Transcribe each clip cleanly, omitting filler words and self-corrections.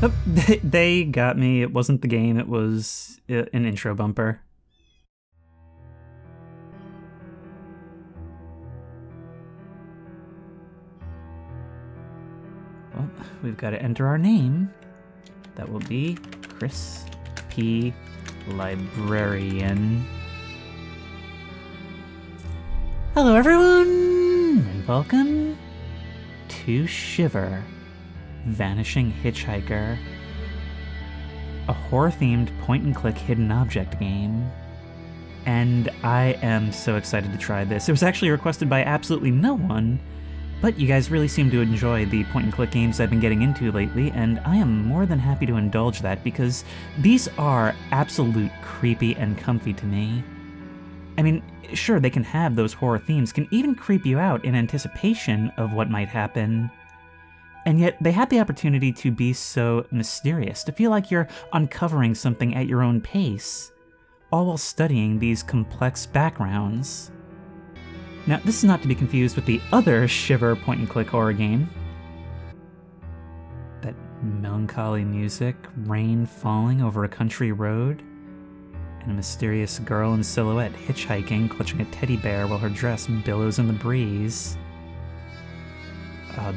Oh, they got me. It wasn't the game, it was an intro bumper. Well, we've got to enter our name. That will be Chris P. Librarian. Hello everyone, and welcome to Shiver, Vanishing Hitchhiker, a horror-themed point-and-click hidden object game. And I am so excited to try this. It was actually requested by absolutely no one, but you guys really seem to enjoy the point-and-click games I've been getting into lately, and I am more than happy to indulge that because these are absolute creepy and comfy to me. I mean, sure, they can have those horror themes, can even creep you out in anticipation of what might happen, and yet they have the opportunity to be so mysterious, to feel like you're uncovering something at your own pace, all while studying these complex backgrounds. Now, this is not to be confused with the other Shiver point-and-click horror game. That melancholy music, rain falling over a country road, and a mysterious girl in silhouette hitchhiking, clutching a teddy bear while her dress billows in the breeze.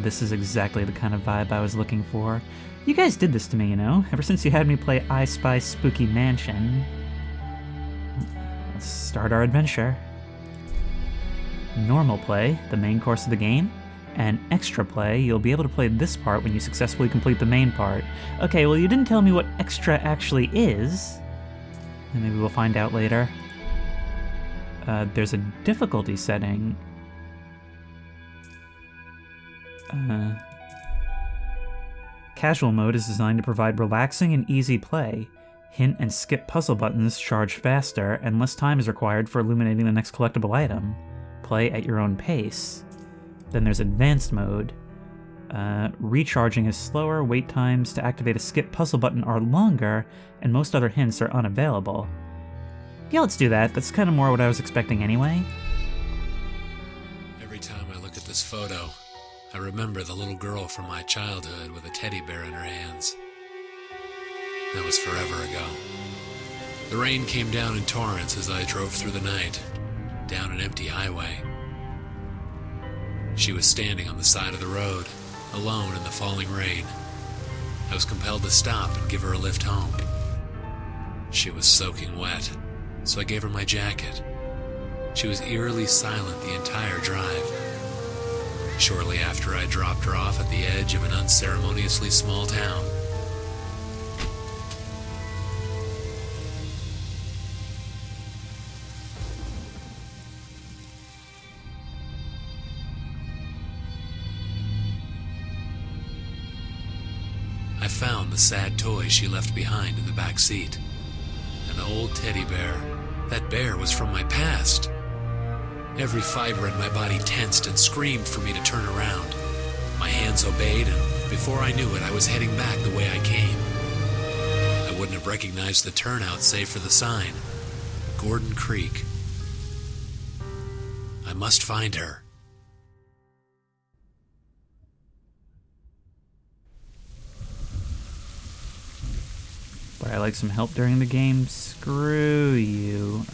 This is exactly the kind of vibe I was looking for. You guys did this to me, you know, ever since you had me play I Spy Spooky Mansion. Let's start our adventure. Normal play, the main course of the game, and extra play, you'll be able to play this part when you successfully complete the main part. Okay, well you didn't tell me what extra actually is. And maybe we'll find out later. There's a difficulty setting. Casual mode is designed to provide relaxing and easy play. Hint and skip puzzle buttons charge faster, and less time is required for illuminating the next collectible item. Play at your own pace. Then there's advanced mode. Recharging is slower, wait times to activate a skip puzzle button are longer, and most other hints are unavailable. Yeah, let's do that. That's kind of more what I was expecting anyway. Every time I look at this photo, I remember the little girl from my childhood with a teddy bear in her hands. That was forever ago. The rain came down in torrents as I drove through the night, down an empty highway. She was standing on the side of the road, alone in the falling rain. I was compelled to stop and give her a lift home. She was soaking wet, so I gave her my jacket. She was eerily silent the entire drive. Shortly after, I dropped her off at the edge of an unceremoniously small town. I found the sad toy she left behind in the back seat. An old teddy bear. That bear was from my past. Every fiber in my body tensed and screamed for me to turn around. My hands obeyed, and before I knew it, I was heading back the way I came. I wouldn't have recognized the turnout save for the sign. Gordon Creek. I must find her. Would I like some help during the game? Screw you.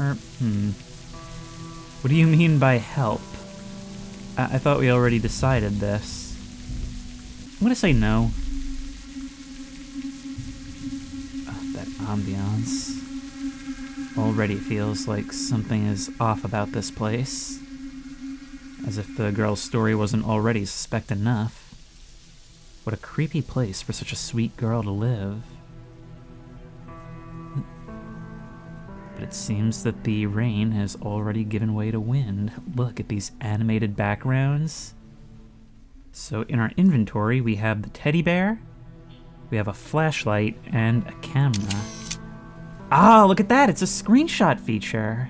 What do you mean by help? I thought we already decided this. I'm gonna say no. That ambiance already feels like something is off about this place. As if the girl's story wasn't already suspect enough. What a creepy place for such a sweet girl to live. But it seems that the rain has already given way to wind. Look at these animated backgrounds. So in our inventory, we have the teddy bear, we have a flashlight, and a camera. Ah, look at that! It's a screenshot feature!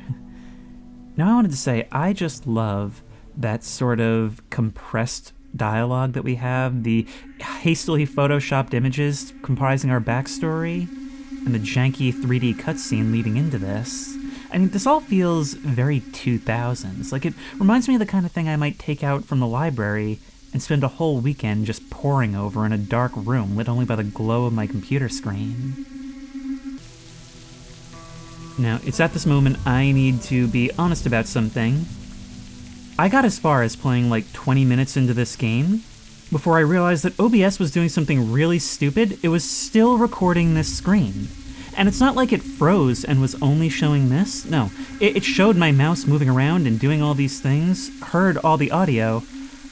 Now I wanted to say, I just love that sort of compressed dialogue that we have, the hastily photoshopped images comprising our backstory, and the janky 3D cutscene leading into this. I mean, this all feels very 2000s. Like, it reminds me of the kind of thing I might take out from the library and spend a whole weekend just poring over in a dark room lit only by the glow of my computer screen. Now, it's at this moment I need to be honest about something. I got as far as playing like 20 minutes into this game before I realized that OBS was doing something really stupid. It was still recording this screen. And it's not like it froze and was only showing this. No, it showed my mouse moving around and doing all these things, heard all the audio,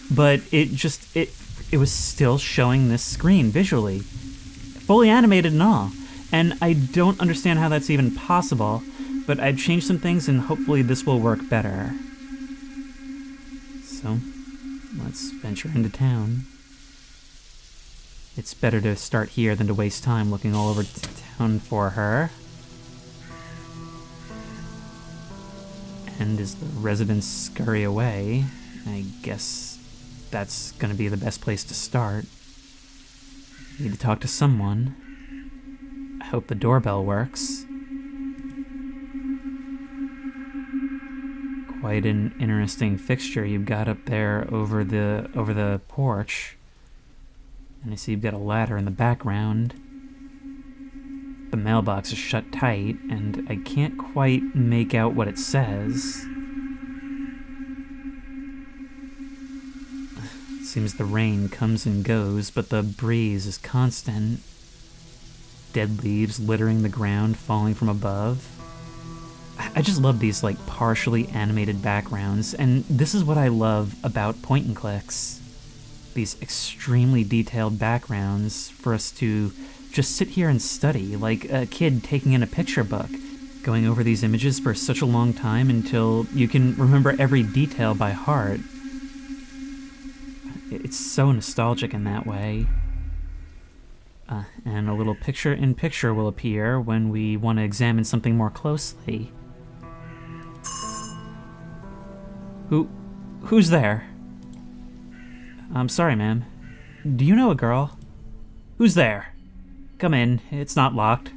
but it was still showing this screen visually. Fully animated and all. And I don't understand how that's even possible, but I've changed some things and hopefully this will work better. So, let's venture into town. It's better to start here than to waste time looking all over town for her. And as the residents scurry away, I guess that's gonna be the best place to start. Need to talk to someone. I hope the doorbell works. Quite an interesting fixture you've got up there over the porch. And I see you've got a ladder in the background. The mailbox is shut tight, and I can't quite make out what it says. It seems the rain comes and goes, but the breeze is constant. Dead leaves littering the ground, falling from above. I just love these, like, partially animated backgrounds, and this is what I love about point and clicks. These extremely detailed backgrounds for us to just sit here and study, like a kid taking in a picture book, going over these images for such a long time until you can remember every detail by heart. It's so nostalgic in that way. And a little picture-in-picture will appear when we want to examine something more closely. Who's there? I'm sorry, ma'am. Do you know a girl? Who's there? Come in, it's not locked.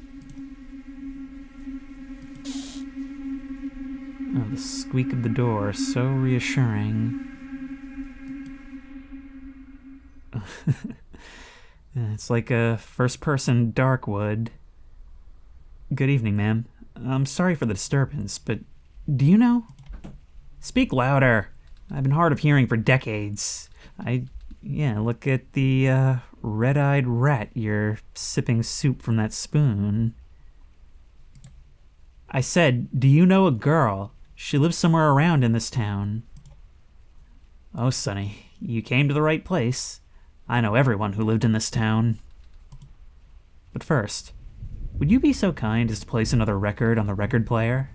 Oh, the squeak of the door, so reassuring. It's like a first-person Darkwood. Good evening, ma'am. I'm sorry for the disturbance, but do you know? Speak louder. I've been hard of hearing for decades. Look at the red-eyed rat you're sipping soup from that spoon. I said, do you know a girl? She lives somewhere around in this town. Oh, Sonny, you came to the right place. I know everyone who lived in this town. But first, would you be so kind as to place another record on the record player?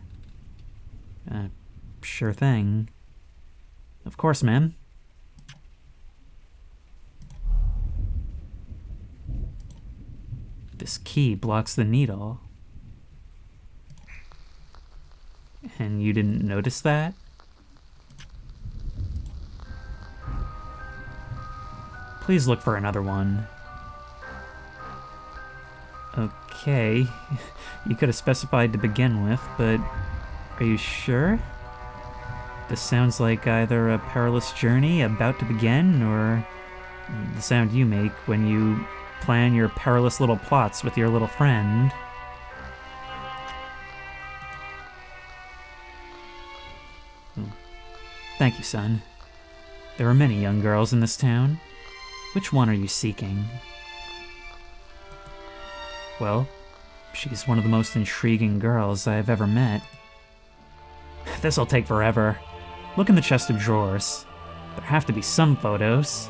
Sure thing. Of course, ma'am. This key blocks the needle. And you didn't notice that? Please look for another one. Okay, you could have specified to begin with, but are you sure? This sounds like either a perilous journey about to begin, or the sound you make when you plan your perilous little plots with your little friend. Thank you, son. There are many young girls in this town. Which one are you seeking? Well, she's one of the most intriguing girls I've ever met. This'll take forever. Look in the chest of drawers. There have to be some photos.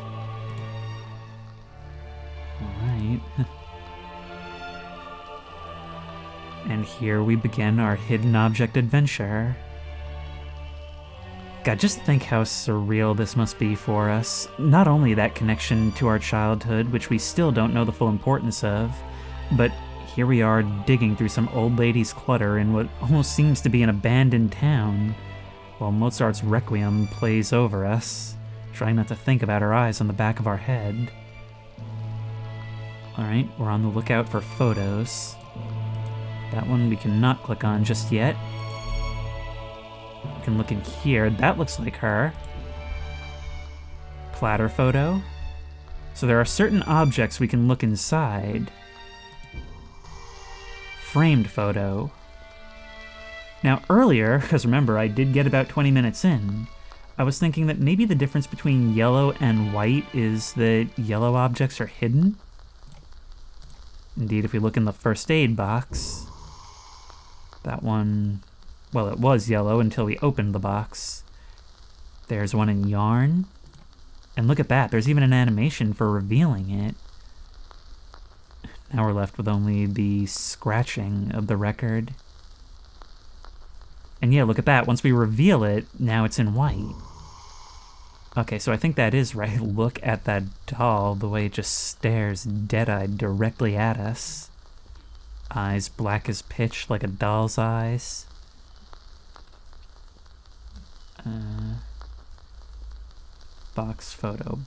Alright. And here we begin our hidden object adventure. God, just think how surreal this must be for us. Not only that connection to our childhood, which we still don't know the full importance of, but here we are digging through some old lady's clutter in what almost seems to be an abandoned town, while Mozart's Requiem plays over us, trying not to think about our eyes on the back of our head. Alright, we're on the lookout for photos. That one we cannot click on just yet. We can look in here. That looks like her. Platter photo. So there are certain objects we can look inside. Framed photo. Now earlier, because remember I did get about 20 minutes in, I was thinking that maybe the difference between yellow and white is that yellow objects are hidden. Indeed, if we look in the first aid box, that one, well, it was yellow until we opened the box. There's one in yarn. And look at that, there's even an animation for revealing it. Now we're left with only the scratching of the record. And yeah, look at that, once we reveal it, now it's in white. Okay, so I think that is right. Look at that doll, the way it just stares dead-eyed directly at us. Eyes black as pitch like a doll's eyes. Box photo.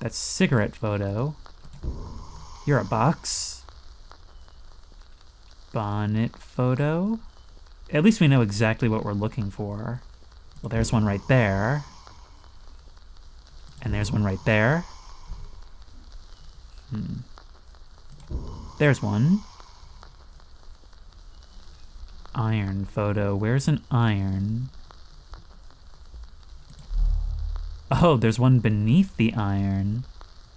That's cigarette photo. You're a box. Bonnet photo. At least we know exactly what we're looking for. Well, there's one right there. And there's one right there. There's one. Iron photo. Where's an iron? Oh, there's one beneath the iron.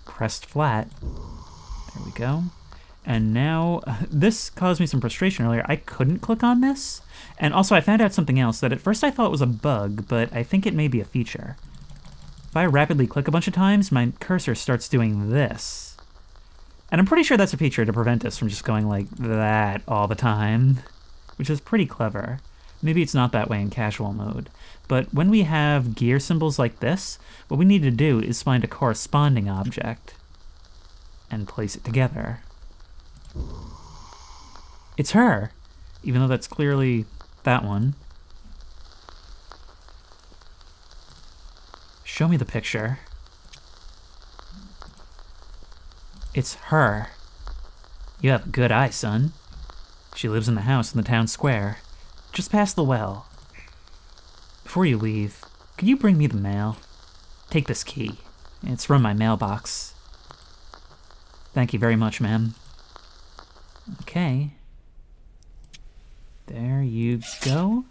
Pressed flat. There we go. And now, this caused me some frustration earlier. I couldn't click on this. And also I found out something else that at first I thought was a bug, but I think it may be a feature. If I rapidly click a bunch of times, my cursor starts doing this. And I'm pretty sure that's a feature to prevent us from just going like that all the time, which is pretty clever. Maybe it's not that way in casual mode. But when we have gear symbols like this, what we need to do is find a corresponding object and place it together. It's her, even though that's clearly that one. Show me the picture. It's her. You have a good eye, son. She lives in the house in the town square, just past the well. Before you leave, could you bring me the mail? Take this key. It's from my mailbox. Thank you very much, ma'am. Okay. There you go.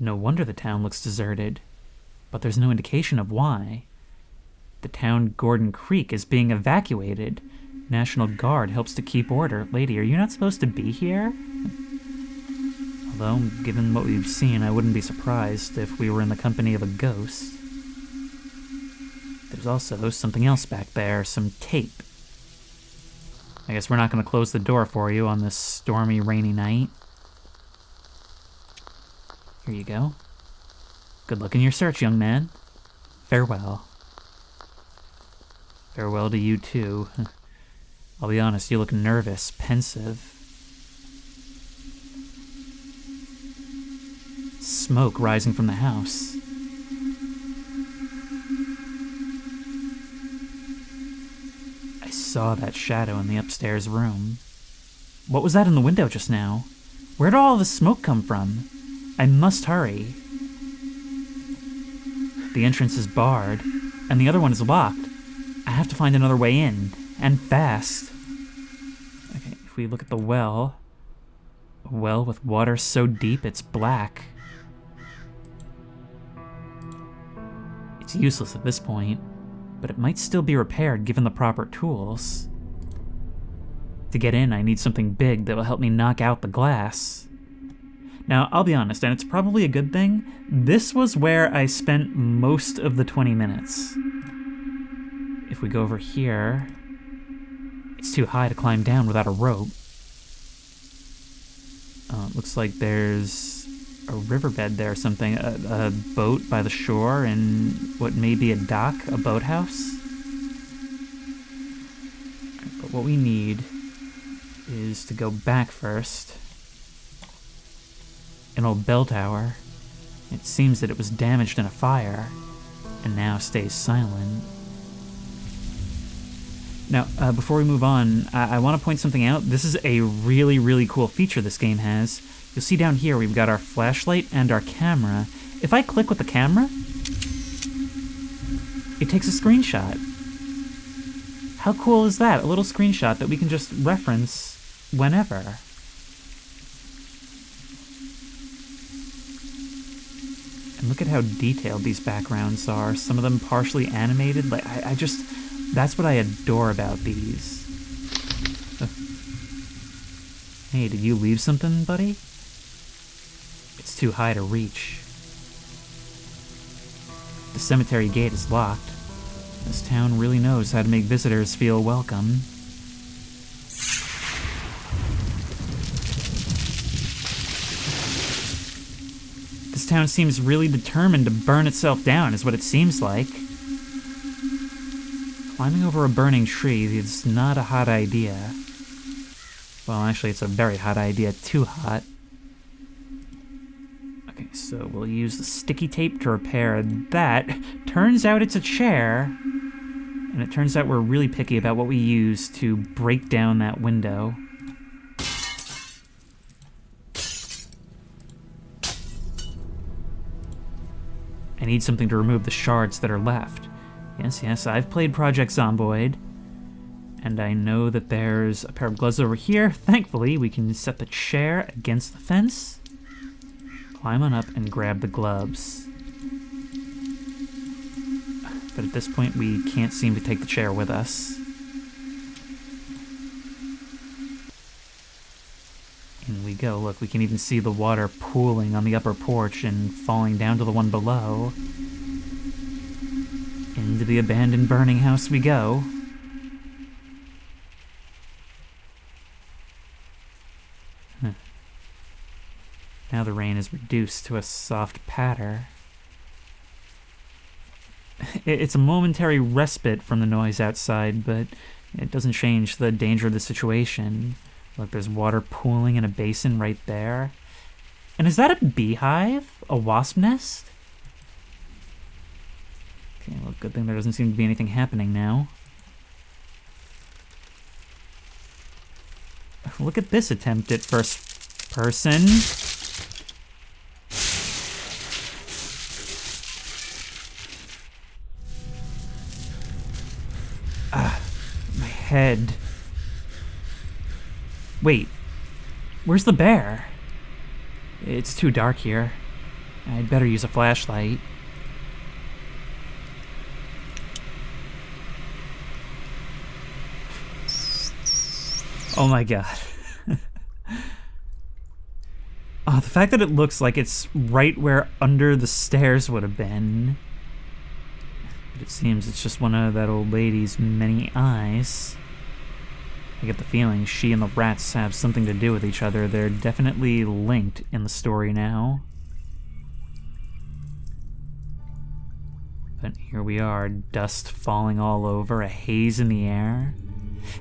No wonder the town looks deserted, but there's no indication of why. The town Gordon Creek is being evacuated. National Guard helps to keep order. Lady, are you not supposed to be here? Although, given what we've seen, I wouldn't be surprised if we were in the company of a ghost. There's also something else back there, some tape. I guess we're not going to close the door for you on this stormy, rainy night. Here you go. Good luck in your search, young man. Farewell. Farewell to you, too. I'll be honest, you look nervous, pensive. Smoke rising from the house. I saw that shadow in the upstairs room. What was that in the window just now? Where did all the smoke come from? I must hurry. The entrance is barred, and the other one is locked. I have to find another way in, and fast. Okay, if we look at the well, a well with water so deep it's black. It's useless at this point, but it might still be repaired given the proper tools. To get in, I need something big that will help me knock out the glass. Now, I'll be honest, and it's probably a good thing, this was where I spent most of the 20 minutes. If we go over here, it's too high to climb down without a rope. It looks like there's a riverbed there or something, a boat by the shore and what may be a dock, a boathouse. But what we need is to go back first. An old bell tower. It seems that it was damaged in a fire and now stays silent. Now, before we move on, I want to point something out. This is a really, really cool feature this game has. You'll see down here we've got our flashlight and our camera. If I click with the camera, it takes a screenshot. How cool is that? A little screenshot that we can just reference whenever. And look at how detailed these backgrounds are. Some of them partially animated. Like I just, that's what I adore about these. Hey, did you leave something, buddy? It's too high to reach. The cemetery gate is locked. This town really knows how to make visitors feel welcome. This town seems really determined to burn itself down, is what it seems like. Climbing over a burning tree is not a hot idea. Well, actually, it's a very hot idea. Too hot. Okay, so we'll use the sticky tape to repair that. Turns out it's a chair. And it turns out we're really picky about what we use to break down that window. I need something to remove the shards that are left. Yes, I've played Project Zomboid. And I know that there's a pair of gloves over here. Thankfully, we can set the chair against the fence, climb on up, and grab the gloves. But at this point, we can't seem to take the chair with us. In we go. Look, we can even see the water pooling on the upper porch and falling down to the one below. Into the abandoned burning house we go. Now the rain is reduced to a soft patter. It's a momentary respite from the noise outside, but it doesn't change the danger of the situation. Look, there's water pooling in a basin right there. And is that a beehive? A wasp nest? Okay, well, good thing there doesn't seem to be anything happening now. Look at this attempt at first person. My head. Wait, where's the bear? It's too dark here. I'd better use a flashlight. Oh my god. Oh, the fact that it looks like it's right where under the stairs would have been. But it seems it's just one of that old lady's many eyes. I get the feeling she and the rats have something to do with each other. They're definitely linked in the story now. But here we are, dust falling all over, a haze in the air.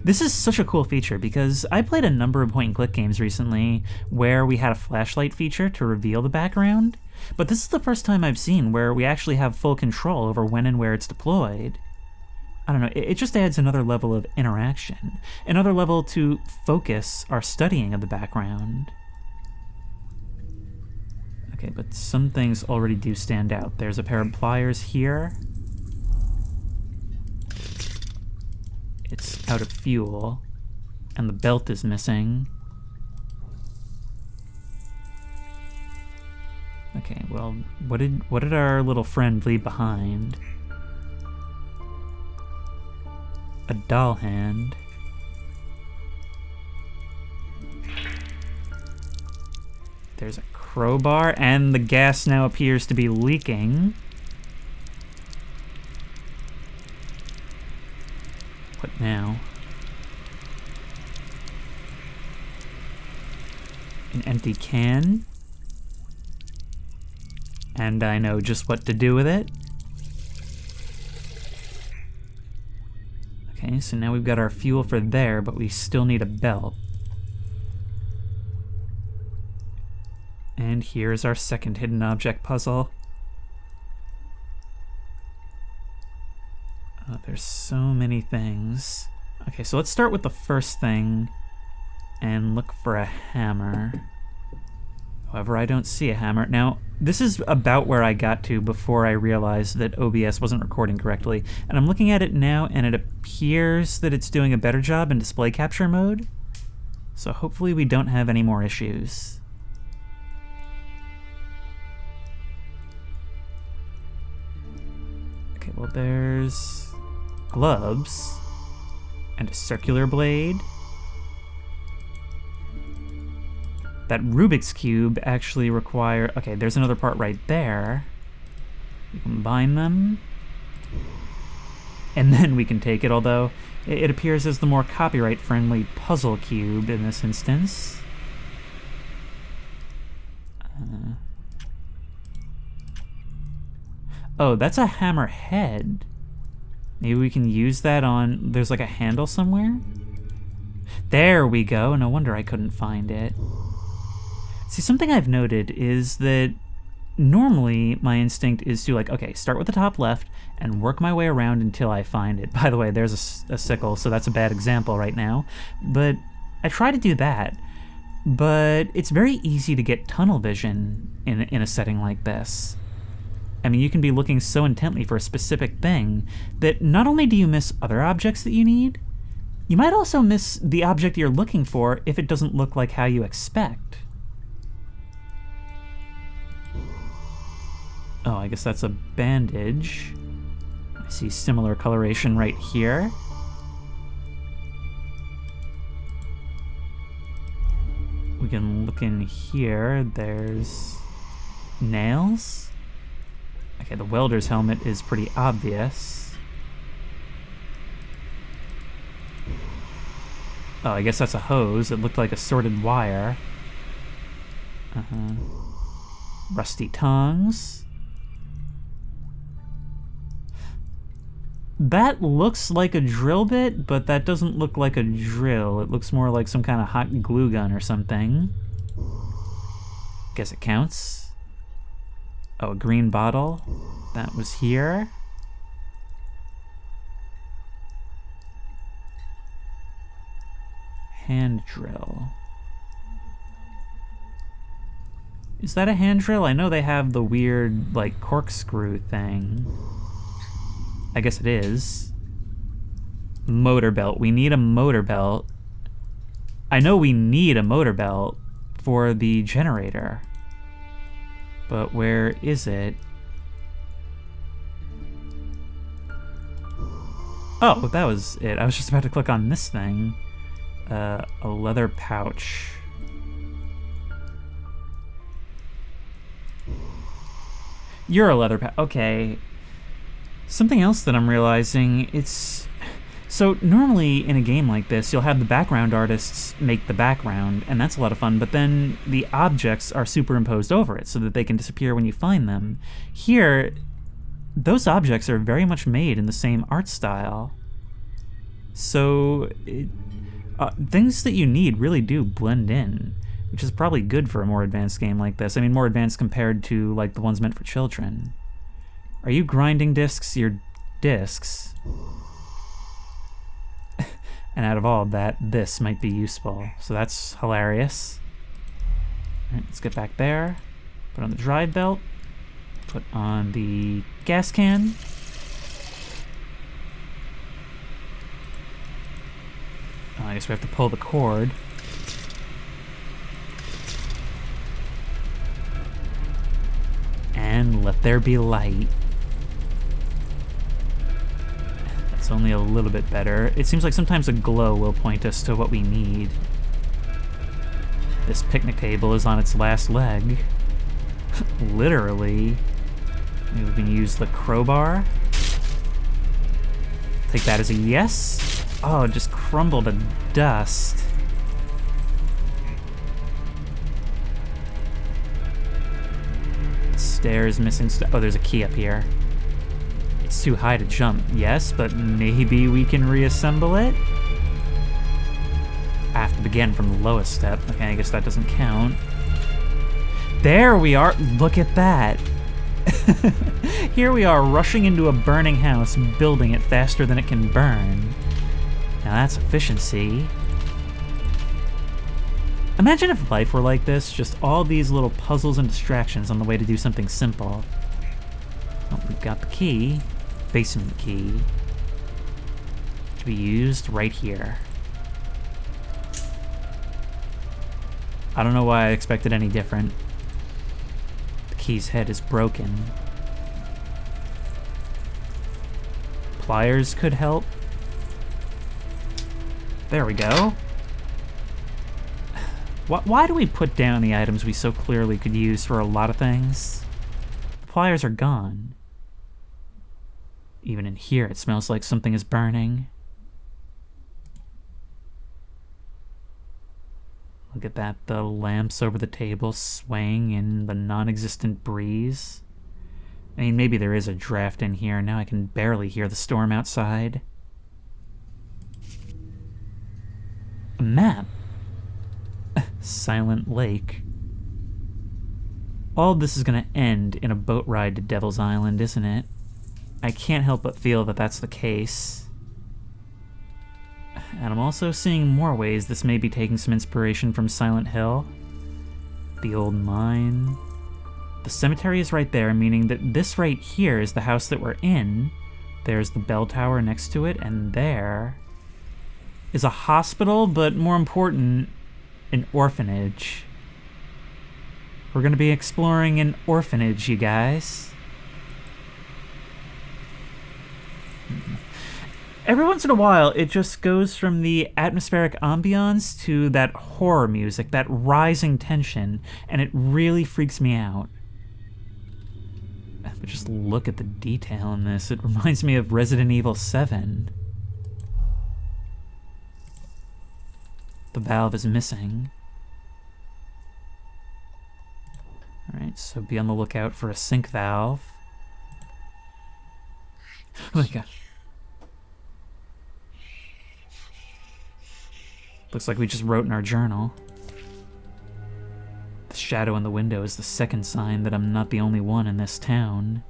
This is such a cool feature because I played a number of point-and-click games recently where we had a flashlight feature to reveal the background, but this is the first time I've seen where we actually have full control over when and where it's deployed. I don't know, it just adds another level of interaction, another level to focus our studying of the background. Okay, but some things already do stand out. There's a pair of pliers here. It's out of fuel, and the belt is missing. Okay, well, what did our little friend leave behind? A doll hand. There's a crowbar, and the gas now appears to be leaking. What now? An empty can. And I know just what to do with it. Okay, so now we've got our fuel for there, but we still need a belt. And here's our second hidden object puzzle. Oh, there's so many things. Okay, so let's start with the first thing and look for a hammer. However, I don't see a hammer. Now, this is about where I got to before I realized that OBS wasn't recording correctly. And I'm looking at it now, and it appears that it's doing a better job in display capture mode. So hopefully we don't have any more issues. Okay, well, there's gloves and a circular blade. That Rubik's Cube actually require... Okay, there's another part right there. We combine them. And then we can take it, although it appears as the more copyright-friendly puzzle cube in this instance. Oh, that's a hammer head. Maybe we can use that on... There's like a handle somewhere? There we go. No wonder I couldn't find it. See, something I've noted is that normally my instinct is to, like, okay, start with the top left and work my way around until I find it. By the way, there's a sickle, so that's a bad example right now. But I try to do that. But it's very easy to get tunnel vision in a setting like this. I mean, you can be looking so intently for a specific thing that not only do you miss other objects that you need, you might also miss the object you're looking for if it doesn't look like how you expect. Oh, I guess that's a bandage. I see similar coloration right here. We can look in here. There's nails. Okay, the welder's helmet is pretty obvious. Oh, I guess that's a hose. It looked like assorted wire. Rusty tongs. That looks like a drill bit, but that doesn't look like a drill. It looks more like some kind of hot glue gun or something. Guess it counts. Oh, a green bottle. That was here. Hand drill. Is that a hand drill? I know they have the weird, like, corkscrew thing. I guess it is. Motor belt. We need a motor belt. I know we need a motor belt for the generator. But where is it? Oh, that was it. I was just about to click on this thing. A leather pouch. You're a leather pouch. Okay. Something else that I'm realizing, it's... So normally in a game like this, you'll have the background artists make the background, and that's a lot of fun, but then the objects are superimposed over it so that they can disappear when you find them. Here, those objects are very much made in the same art style. So things that you need really do blend in, which is probably good for a more advanced game like this. I mean, more advanced compared to like the ones meant for children. Are you grinding discs? Your discs. And out of all of that, this might be useful. So that's hilarious. All right, let's get back there. Put on the drive belt. Put on the gas can. Oh, I guess we have to pull the cord. And let there be light. It's only a little bit better. It seems like sometimes a glow will point us to what we need. This picnic table is on its last leg. Literally. Maybe we can use the crowbar. Take that as a yes. Oh, it just crumbled to dust. Stairs missing oh, there's a key up here. It's too high to jump, yes, but maybe we can reassemble it? I have to begin from the lowest step. Okay, I guess that doesn't count. There we are! Look at that! Here we are rushing into a burning house, building it faster than it can burn. Now that's efficiency. Imagine if life were like this, just all these little puzzles and distractions on the way to do something simple. Oh, we've got the key. Basement key. To be used right here. I don't know why I expected any different. The key's head is broken. Pliers could help. There we go. Why do we put down the items we so clearly could use for a lot of things? The pliers are gone. Even in here, it smells like something is burning. Look at that, the lamps over the table swaying in the non-existent breeze. I mean, maybe there is a draft in here. Now I can barely hear the storm outside. A map. Silent Lake. All of this is going to end in a boat ride to Devil's Island, isn't it? I can't help but feel that that's the case. And I'm also seeing more ways this may be taking some inspiration from Silent Hill. The old mine. The cemetery is right there, meaning that this right here is the house that we're in. There's the bell tower next to it, and there is a hospital, but more important, an orphanage. We're going to be exploring an orphanage, you guys. Every once in a while, it just goes from the atmospheric ambiance to that horror music, that rising tension, and it really freaks me out. But just look at the detail in this. It reminds me of Resident Evil 7. The valve is missing. Alright, so be on the lookout for a sink valve. Oh my god. Looks like we just wrote in our journal. The shadow in the window is the second sign that I'm not the only one in this town.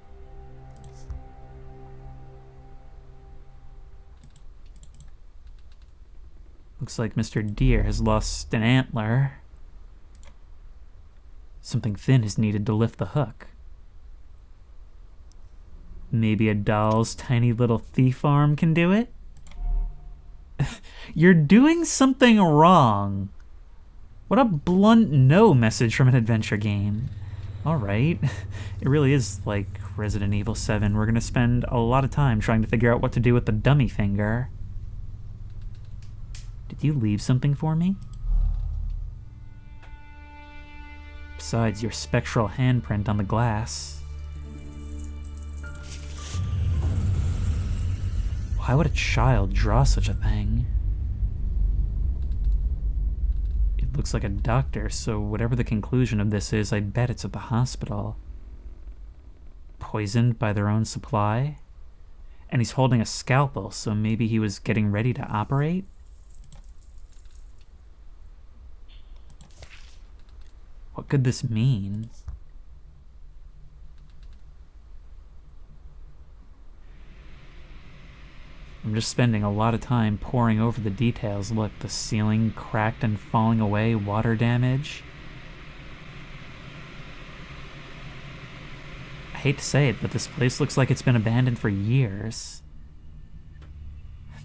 Looks like Mr. Deer has lost an antler. Something thin is needed to lift the hook. Maybe a doll's tiny little thief arm can do it? You're doing something wrong. What a blunt no message from an adventure game. Alright. It really is like Resident Evil 7. We're gonna spend a lot of time trying to figure out what to do with the dummy finger. Did you leave something for me? Besides your spectral handprint on the glass. Why would a child draw such a thing? It looks like a doctor, so whatever the conclusion of this is, I bet it's at the hospital. Poisoned by their own supply? And he's holding a scalpel, so maybe he was getting ready to operate? What could this mean? I'm just spending a lot of time poring over the details. Look, the ceiling cracked and falling away, water damage. I hate to say it, but this place looks like it's been abandoned for years.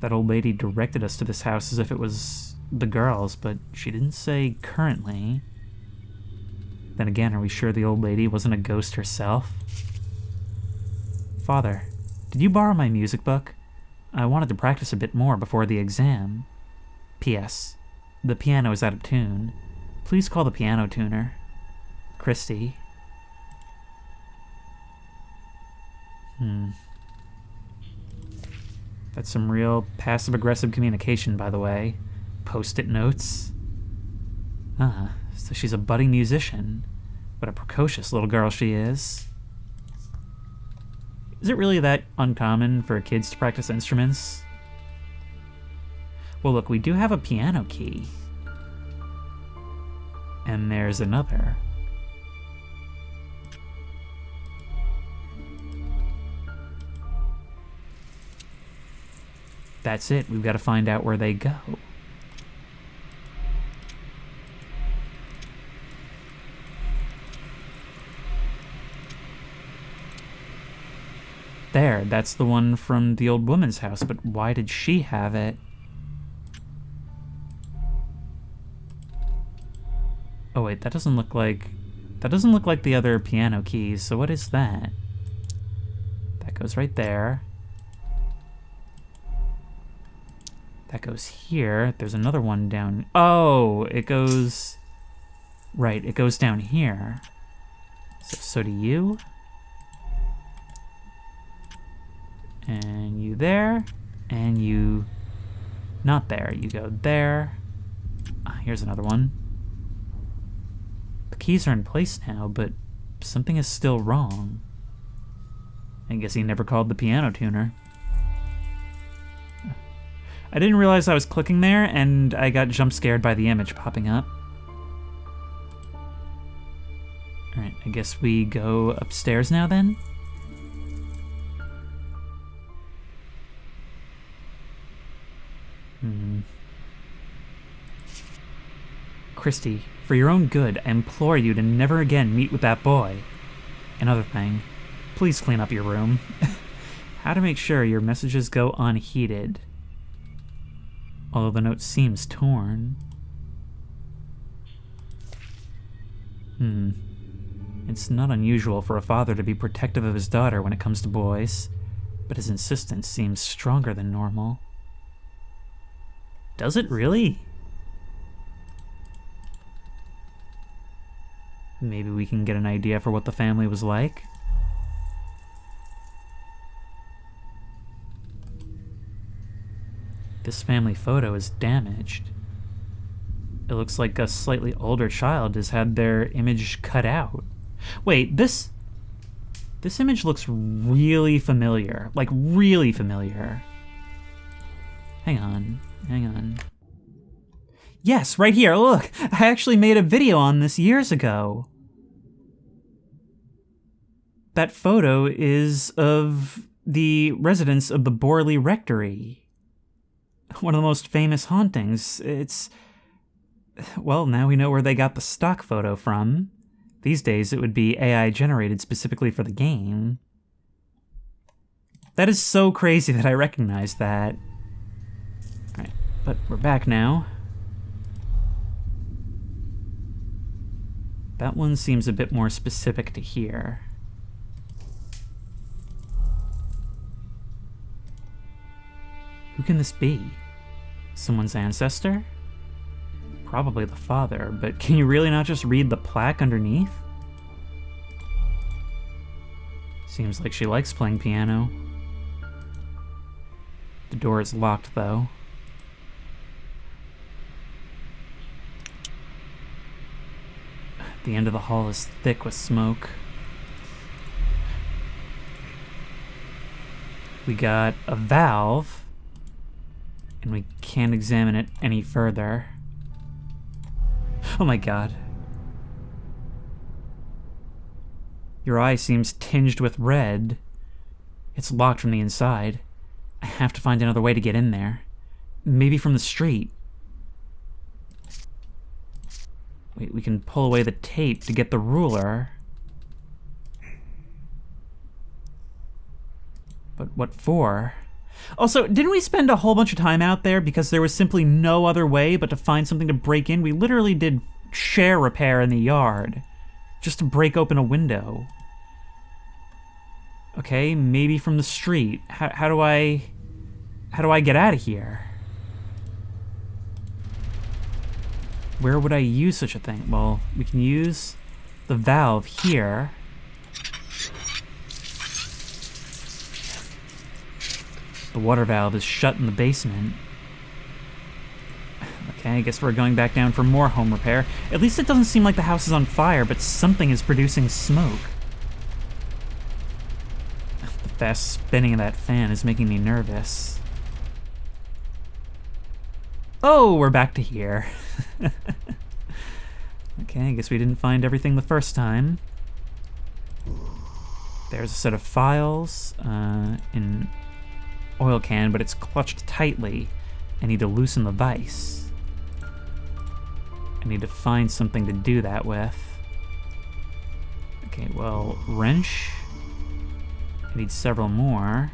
That old lady directed us to this house as if it was the girls, but she didn't say currently. Then again, are we sure the old lady wasn't a ghost herself? Father, did you borrow my music book? I wanted to practice a bit more before the exam. P.S. The piano is out of tune. Please call the piano tuner. Christy. That's some real passive-aggressive communication, by the way. Post-it notes. So she's a budding musician. What a precocious little girl she is. Is it really that uncommon for kids to practice instruments? Well, look, we do have a piano key. And there's another. that's it. We've got to find out where they go. There, that's the one from the old woman's house, but why did she have it? Oh wait, that doesn't look like the other piano keys, so what is that? That goes right there. That goes here. There's another one down... Oh, it goes... Right, it goes down here. So do you. And you there. And you... Not there. You go there. Here's another one. The keys are in place now, but something is still wrong. I guess he never called the piano tuner. I didn't realize I was clicking there, and I got jump scared by the image popping up. Alright, I guess we go upstairs now then? Christy, for your own good, I implore you to never again meet with that boy. Another thing, please clean up your room. How to make sure your messages go unheeded. Although the note seems torn. It's not unusual for a father to be protective of his daughter when it comes to boys, but his insistence seems stronger than normal. Does it really? Maybe we can get an idea for what the family was like. This family photo is damaged. It looks like a slightly older child has had their image cut out. Wait, this image looks really familiar. Like, really familiar. Hang on. Yes, right here, look! I actually made a video on this years ago. That photo is of the residents of the Borley Rectory. One of the most famous hauntings. Well, now we know where they got the stock photo from. These days it would be AI generated specifically for the game. That is so crazy that I recognize that. Alright, but we're back now. That one seems a bit more specific to here. Who can this be? Someone's ancestor? Probably the father, but can you really not just read the plaque underneath? Seems like she likes playing piano. The door is locked, though. The end of the hall is thick with smoke. We got a valve, and we can't examine it any further. Oh my god. Your eye seems tinged with red. It's locked from the inside. I have to find another way to get in there. Maybe from the street. Wait, we can pull away the tape to get the ruler. But what for? Also, didn't we spend a whole bunch of time out there because there was simply no other way but to find something to break in? We literally did share repair in the yard just to break open a window. Okay, maybe from the street. How do I get out of here? Where would I use such a thing? Well, we can use the valve here. The water valve is shut in the basement. Okay, I guess we're going back down for more home repair. At least it doesn't seem like the house is on fire, but something is producing smoke. The fast spinning of that fan is making me nervous. Oh, we're back to here. Okay, I guess we didn't find everything the first time. There's a set of files in oil can, but it's clutched tightly. I need to loosen the vise. I need to find something to do that with. Okay, well, wrench. I need several more.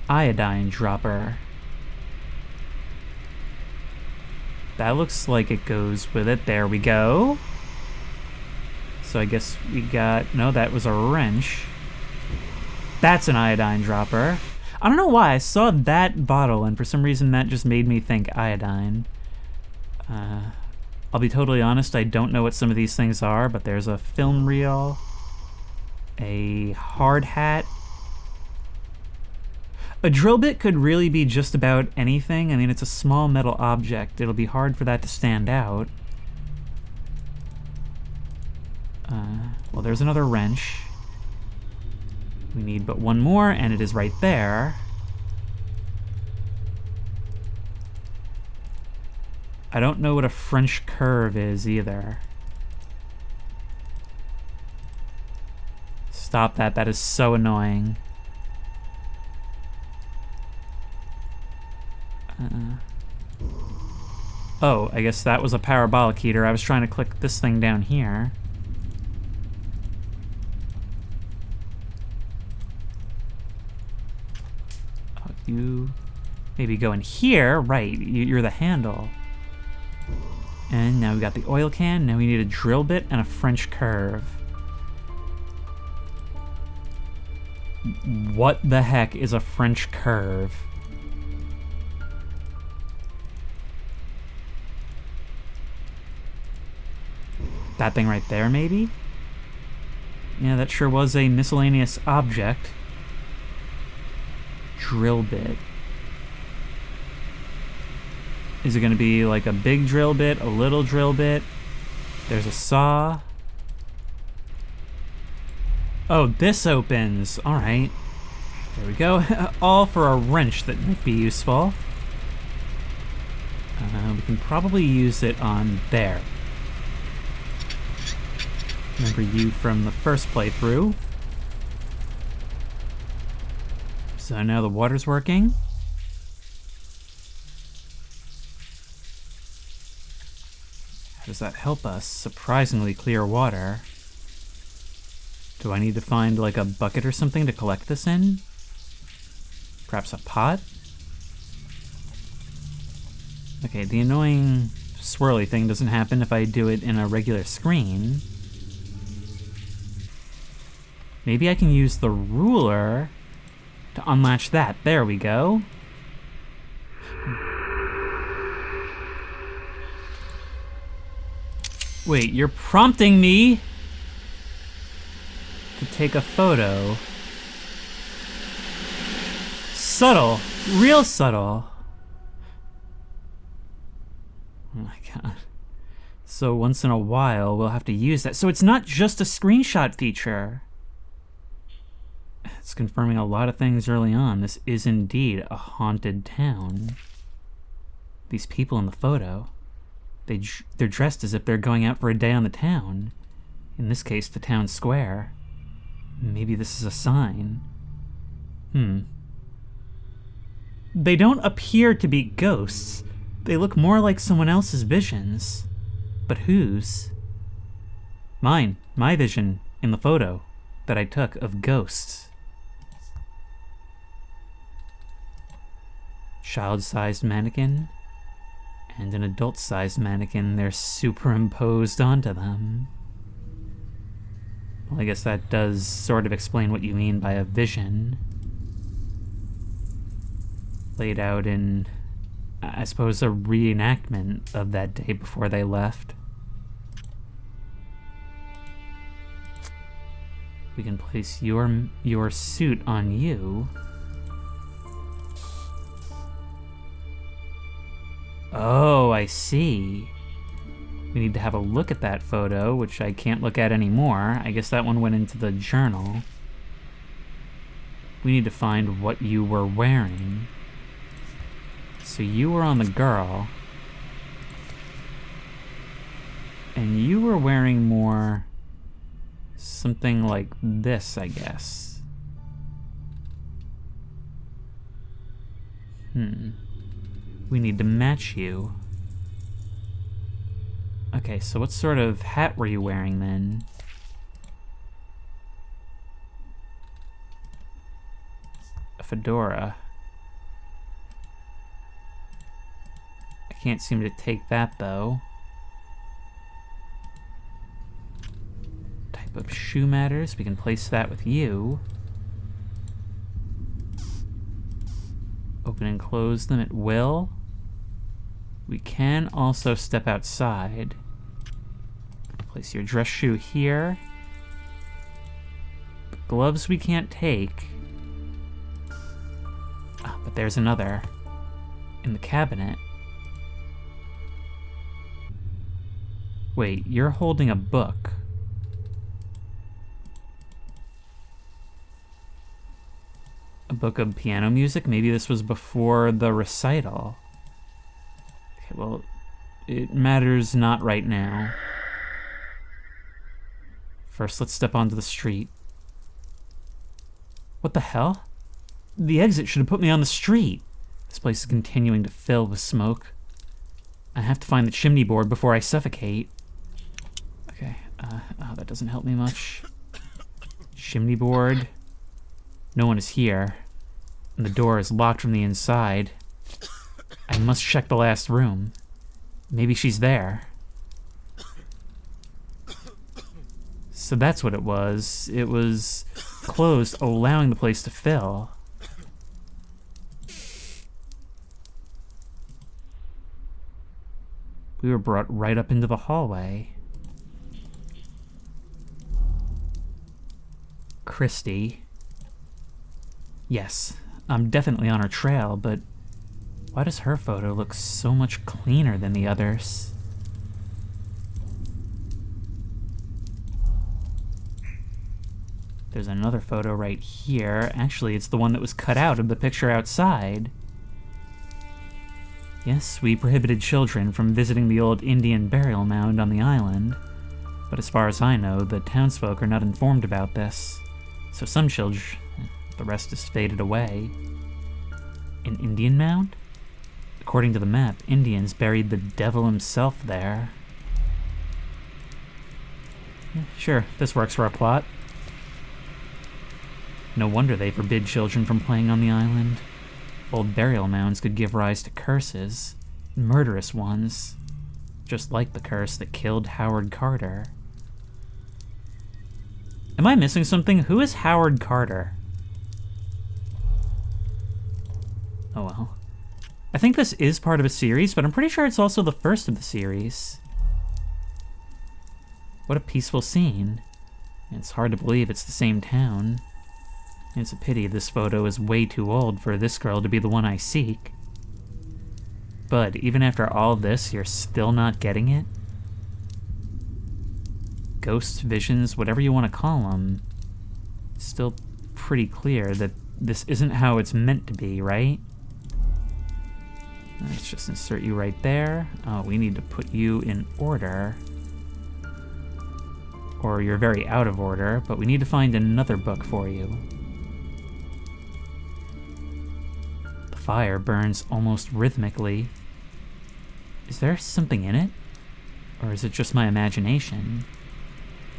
Iodine dropper. That looks like it goes with it. There we go. So I guess we got... No, that was a wrench. That's an iodine dropper. I don't know why. I saw that bottle, and for some reason that just made me think iodine. I'll be totally honest, I don't know what some of these things are, but there's a film reel, a hard hat. A drill bit could really be just about anything. I mean, it's a small metal object. It'll be hard for that to stand out. Well, there's another wrench. We need but one more, and it is right there. I don't know what a French curve is either. Stop that. That is so annoying. Oh, I guess that was a parabolic heater. I was trying to click this thing down here. Oh, you maybe go in here. Right, you're the handle. And now we got the oil can. Now we need a drill bit and a French curve. What the heck is a French curve? That thing right there, maybe? Yeah, that sure was a miscellaneous object. Drill bit. Is it going to be like a big drill bit, a little drill bit? There's a saw. Oh, this opens. All right. There we go. All for a wrench that might be useful. We can probably use it on there. Remember you from the first playthrough. So now the water's working. How does that help us? Surprisingly clear water. Do I need to find like a bucket or something to collect this in? Perhaps a pot? Okay, the annoying swirly thing doesn't happen if I do it in a regular screen. Maybe I can use the ruler to unlatch that. There we go. Wait, you're prompting me to take a photo. Subtle. Real subtle. Oh my god. So once in a while, we'll have to use that. So it's not just a screenshot feature. It's confirming a lot of things early on. This is indeed a haunted town. These people in the photo, they're dressed as if they're going out for a day on the town. In this case, the town square. Maybe this is a sign. They don't appear to be ghosts. They look more like someone else's visions. But whose? Mine. My vision in the photo that I took of ghosts. Child-sized mannequin and an adult-sized mannequin. They're superimposed onto them. Well, I guess that does sort of explain what you mean by a vision. Laid out in, I suppose, a reenactment of that day before they left. We can place your suit on you. Oh, I see. We need to have a look at that photo, which I can't look at anymore. I guess that one went into the journal. We need to find what you were wearing. So you were on the girl. And you were wearing more Something like this, I guess. We need to match you. Okay, so what sort of hat were you wearing then? A fedora. I can't seem to take that though. Type of shoe matters. We can place that with you. Open and close them at will. We can also step outside. Place your dress shoe here. The gloves we can't take. Ah, but there's another. In the cabinet. Wait, you're holding a book. A book of piano music? Maybe this was before the recital. Okay, well, it matters not right now. First, let's step onto the street. What the hell? The exit should have put me on the street. This place is continuing to fill with smoke. I have to find the chimney board before I suffocate. Okay, oh, that doesn't help me much. Chimney board. No one is here. And the door is locked from the inside. I must check the last room. Maybe she's there. So that's what it was. It was closed, allowing the place to fill. We were brought right up into the hallway. Christy. Yes, I'm definitely on her trail, but why does her photo look so much cleaner than the others? There's another photo right here. Actually, it's the one that was cut out of the picture outside. Yes, we prohibited children from visiting the old Indian burial mound on the island. But as far as I know, the townsfolk are not informed about this. So some children, the rest has faded away. An Indian mound? According to the map, Indians buried the devil himself there. Yeah, sure, this works for our plot. No wonder they forbid children from playing on the island. Old burial mounds could give rise to curses, murderous ones, just like the curse that killed Howard Carter. Am I missing something? Who is Howard Carter? Oh well. I think this is part of a series, but I'm pretty sure it's also the first of the series. What a peaceful scene. It's hard to believe it's the same town. It's a pity this photo is way too old for this girl to be the one I seek. But even after all this, you're still not getting it? Ghosts, visions, whatever you want to call them. It's still pretty clear that this isn't how it's meant to be, right? Let's just insert you right there. Oh, we need to put you in order. Or you're very out of order, but we need to find another book for you. The fire burns almost rhythmically. Is there something in it? Or is it just my imagination?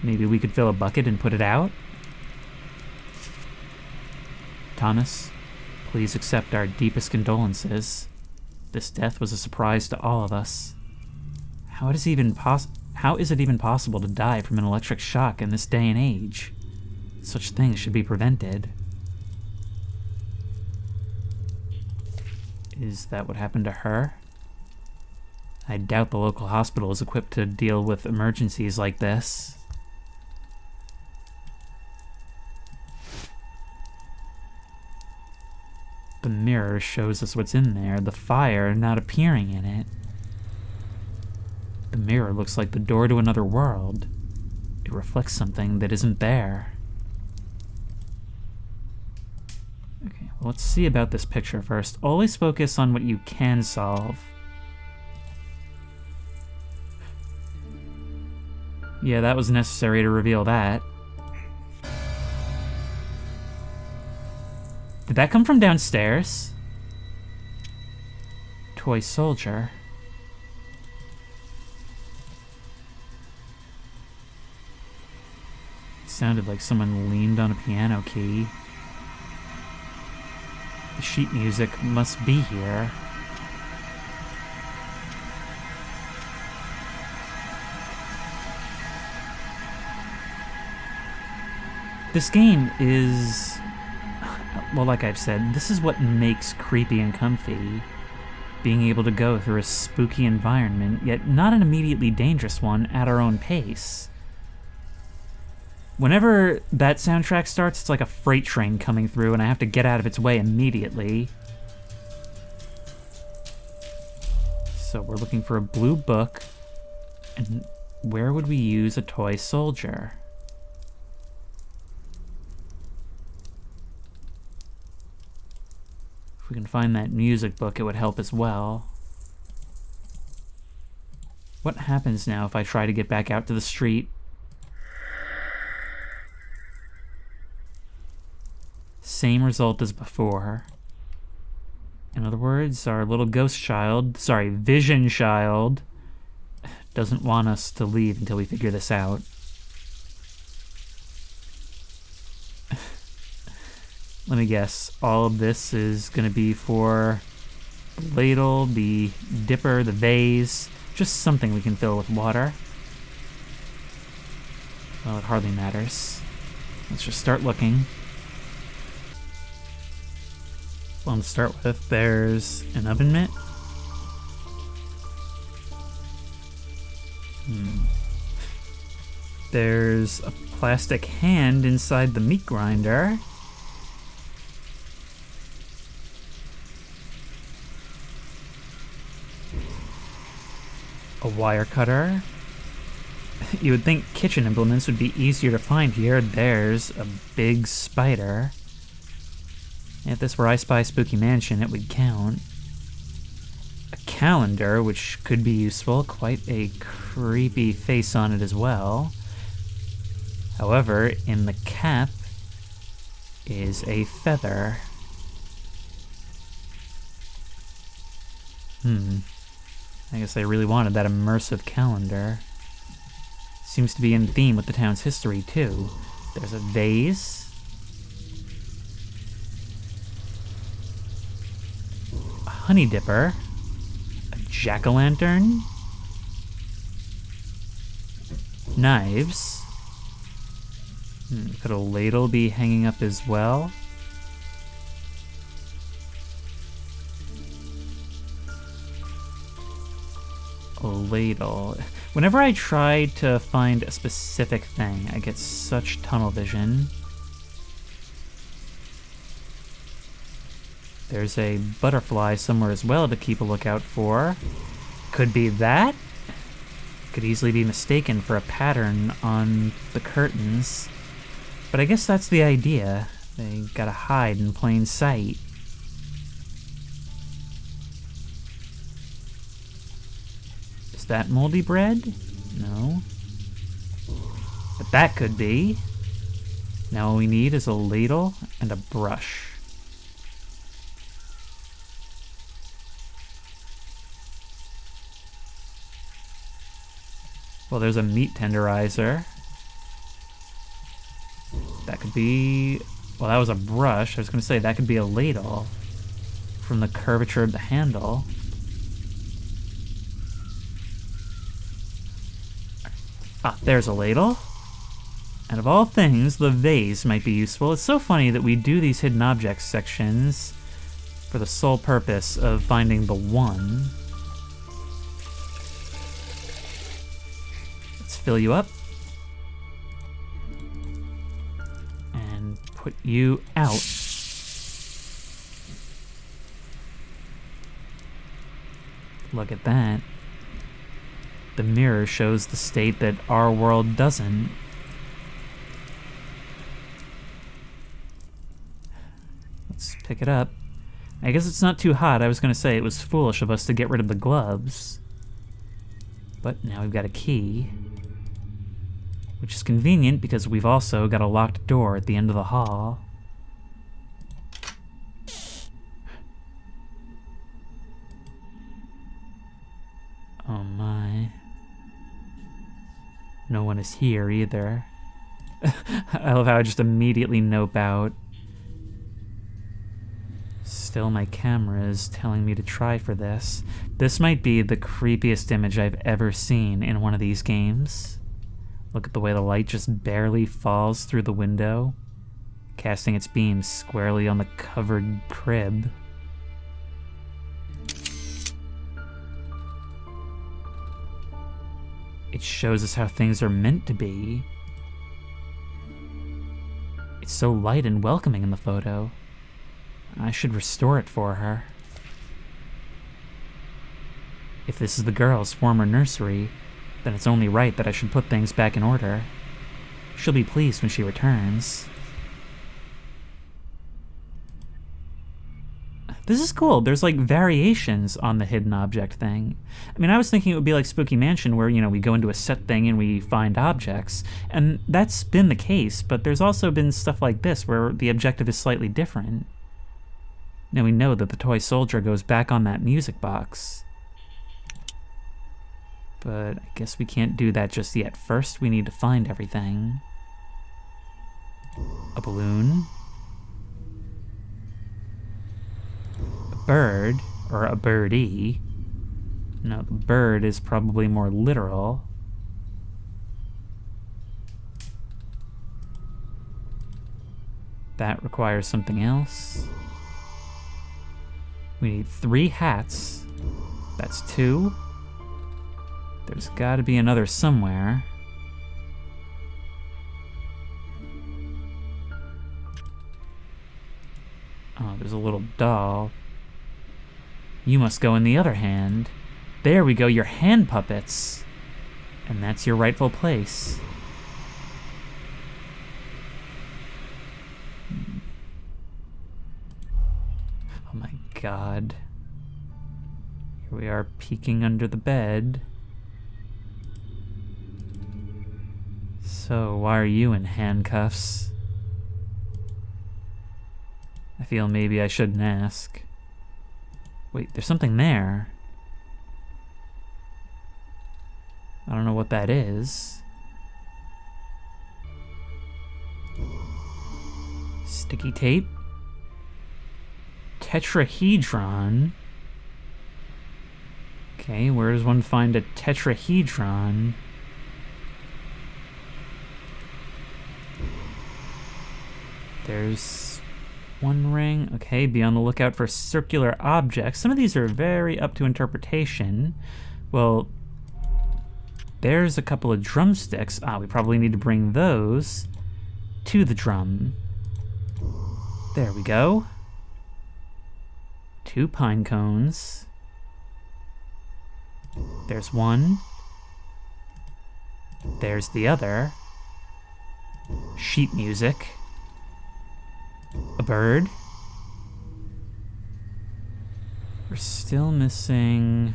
Maybe we could fill a bucket and put it out? Thomas, please accept our deepest condolences. This death was a surprise to all of us. How is it even possible to die from an electric shock in this day and age? Such things should be prevented. Is that what happened to her? I doubt the local hospital is equipped to deal with emergencies like this. The mirror shows us what's in there, the fire not appearing in it. The mirror looks like the door to another world. It reflects something that isn't there. Okay, well, let's see about this picture first. Always focus on what you can solve. Yeah, that was necessary to reveal that. Did that come from downstairs? Toy soldier. It sounded like someone leaned on a piano key. The sheet music must be here. This game is, well, like I've said, this is what makes creepy and comfy. Being able to go through a spooky environment, yet not an immediately dangerous one, at our own pace. Whenever that soundtrack starts, it's like a freight train coming through and I have to get out of its way immediately. So we're looking for a blue book, and where would we use a toy soldier? If we can find that music book, it would help as well. What happens now if I try to get back out to the street? Same result as before. In other words, our little vision child, doesn't want us to leave until we figure this out. Let me guess, all of this is going to be for the ladle, the dipper, the vase, just something we can fill with water. Well, it hardly matters. Let's just start looking. Well, to start with, there's an oven mitt. There's a plastic hand inside the meat grinder. A wire cutter. You would think kitchen implements would be easier to find here. There's a big spider. If this were I Spy Spooky Mansion, it would count. A calendar, which could be useful. Quite a creepy face on it as well. However, in the cap is a feather. I guess I really wanted that immersive calendar. Seems to be in theme with the town's history, too. There's a vase. A honey dipper. A jack-o'-lantern. Knives. Could a ladle be hanging up as well? A ladle. Whenever I try to find a specific thing, I get such tunnel vision. There's a butterfly somewhere as well to keep a lookout for. Could be that? Could easily be mistaken for a pattern on the curtains. But I guess that's the idea. They gotta hide in plain sight. Is that moldy bread? No. But that could be. Now all we need is a ladle and a brush. Well, there's a meat tenderizer. That could be... Well, that was a brush. I was going to say that could be a ladle from the curvature of the handle. Ah, there's a ladle. And of all things, the vase might be useful. It's so funny that we do these hidden objects sections for the sole purpose of finding the one. Let's fill you up. And put you out. Look at that. The mirror shows the state that our world doesn't. Let's pick it up. I guess it's not too hot. I was going to say it was foolish of us to get rid of the gloves. But now we've got a key. Which is convenient because we've also got a locked door at the end of the hall. No one is here either. I love how I just immediately nope out. Still, my camera is telling me to try for this. This might be the creepiest image I've ever seen in one of these games. Look at the way the light just barely falls through the window, casting its beams squarely on the covered crib. It shows us how things are meant to be. It's so light and welcoming in the photo. I should restore it for her. If this is the girl's former nursery, then it's only right that I should put things back in order. She'll be pleased when she returns. This is cool. There's like variations on the hidden object thing. I mean, I was thinking it would be like Spooky Mansion where, we go into a set thing and we find objects. And that's been the case, but there's also been stuff like this where the objective is slightly different. Now we know that the toy soldier goes back on that music box. But I guess we can't do that just yet. First, we need to find everything. A balloon. A bird, or a birdie. No, the bird is probably more literal. That requires something else. We need 3 hats. That's 2. There's gotta be another somewhere. Oh, there's a little doll. You must go in the other hand. There we go, your hand puppets. And that's your rightful place. Oh my god. Here we are peeking under the bed. So, why are you in handcuffs? I feel maybe I shouldn't ask. Wait, there's something there. I don't know what that is. Sticky tape? Tetrahedron? Okay, where does one find a tetrahedron? There's 1 ring. Okay, be on the lookout for circular objects. Some of these are very up to interpretation. Well, there's a couple of drumsticks. We probably need to bring those to the drum. There we go. 2 pine cones. There's 1. There's the other. Sheet music. A bird. We're still missing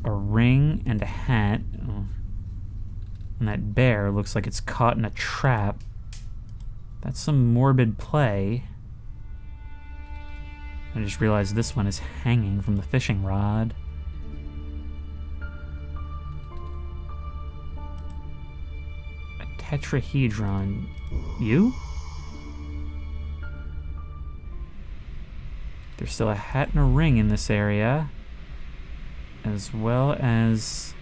a ring and a hat. Oh. And that bear looks like it's caught in a trap. That's some morbid play. I just realized this one is hanging from the fishing rod. A tetrahedron. You? There's still a hat and a ring in this area, as well as,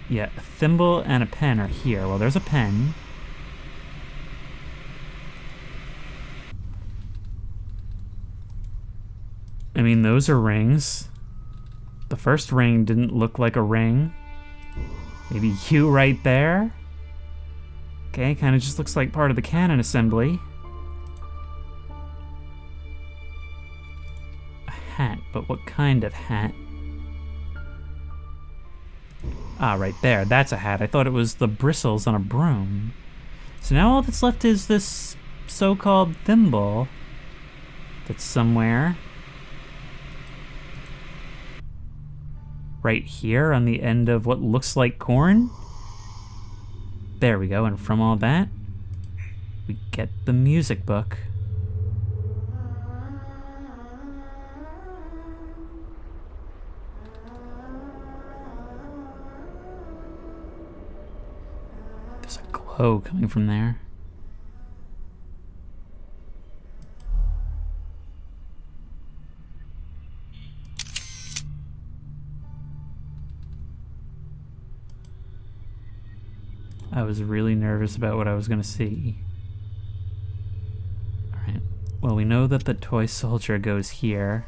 yeah, a thimble and a pen are here. Well, there's a pen. I mean, those are rings. The first ring didn't look like a ring. Maybe you right there? Okay, kind of just looks like part of the cannon assembly. Hat, but what kind of hat? Right there, that's a hat. I thought it was the bristles on a broom. So now all that's left is this so-called thimble that's somewhere. Right here on the end of what looks like corn. There we go, and from all that, we get the music book. Whoa, coming from there. I was really nervous about what I was going to see. Alright, well, we know that the toy soldier goes here.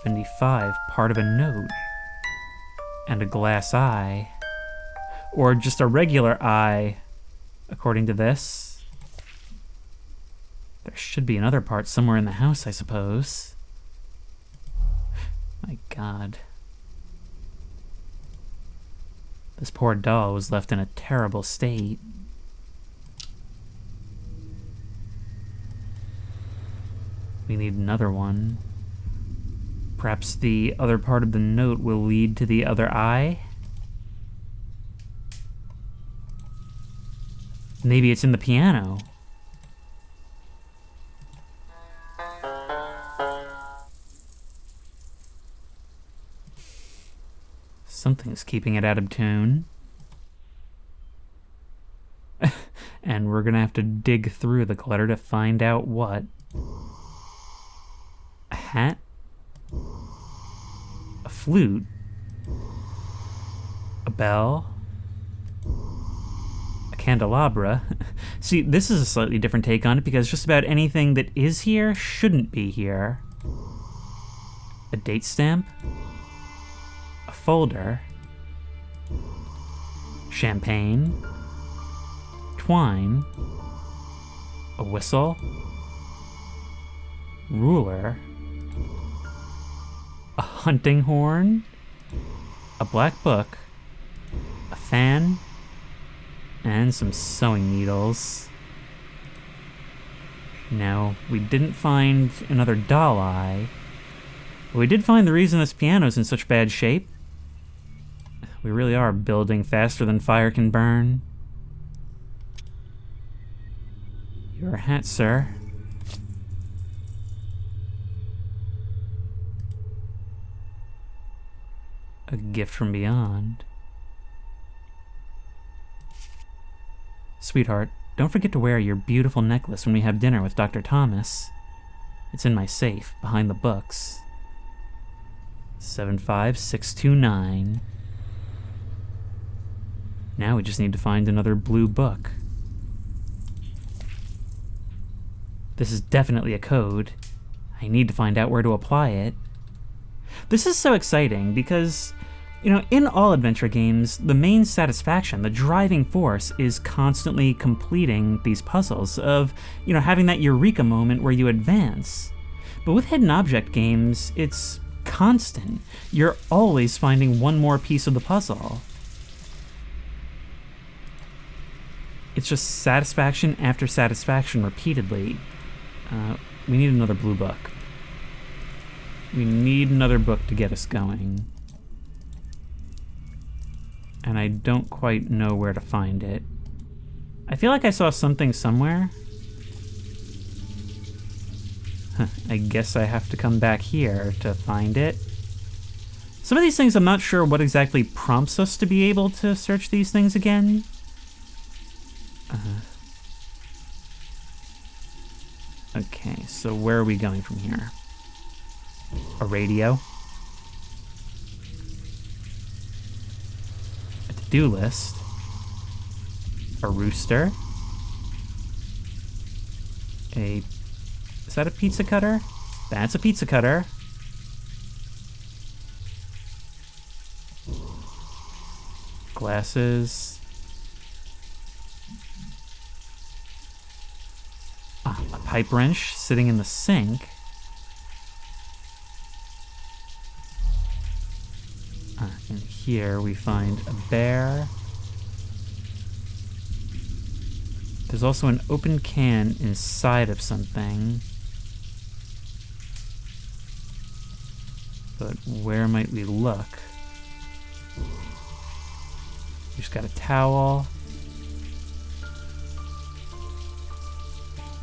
$75, part of a note. And a glass eye. Or just a regular eye, according to this. There should be another part somewhere in the house, I suppose. My God. This poor doll was left in a terrible state. We need another one. Perhaps the other part of the note will lead to the other eye? Maybe it's in the piano. Something's keeping it out of tune. And we're gonna have to dig through the clutter to find out what. A hat? A flute? A bell? A candelabra? See, this is a slightly different take on it because just about anything that is here shouldn't be here. A date stamp? A folder, champagne, twine, a whistle, ruler, a hunting horn, a black book, a fan, and some sewing needles. Now, we didn't find another doll eye, but we did find the reason this piano's in such bad shape. We really are building faster than fire can burn. Your hat, sir. A gift from beyond. Sweetheart, don't forget to wear your beautiful necklace when we have dinner with Dr. Thomas. It's in my safe, behind the books. 75629. Now we just need to find another blue book. This is definitely a code. I need to find out where to apply it. This is so exciting because, you know, in all adventure games, the main satisfaction, the driving force, is constantly completing these puzzles of, you know, having that eureka moment where you advance. But with hidden object games, it's constant. You're always finding one more piece of the puzzle. It's just satisfaction after satisfaction repeatedly. We need another blue book. We need another book to get us going. And I don't quite know where to find it. I feel like I saw something somewhere. I guess I have to come back here to find it. Some of these things I'm not sure what exactly prompts us to be able to search these things again. Okay, so where are we going from here? A radio? A to-do list? A rooster? Is that a pizza cutter? That's a pizza cutter. Glasses. A pipe wrench sitting in the sink. And here we find a bear. There's also an open can inside of something. But where might we look? We just got a towel.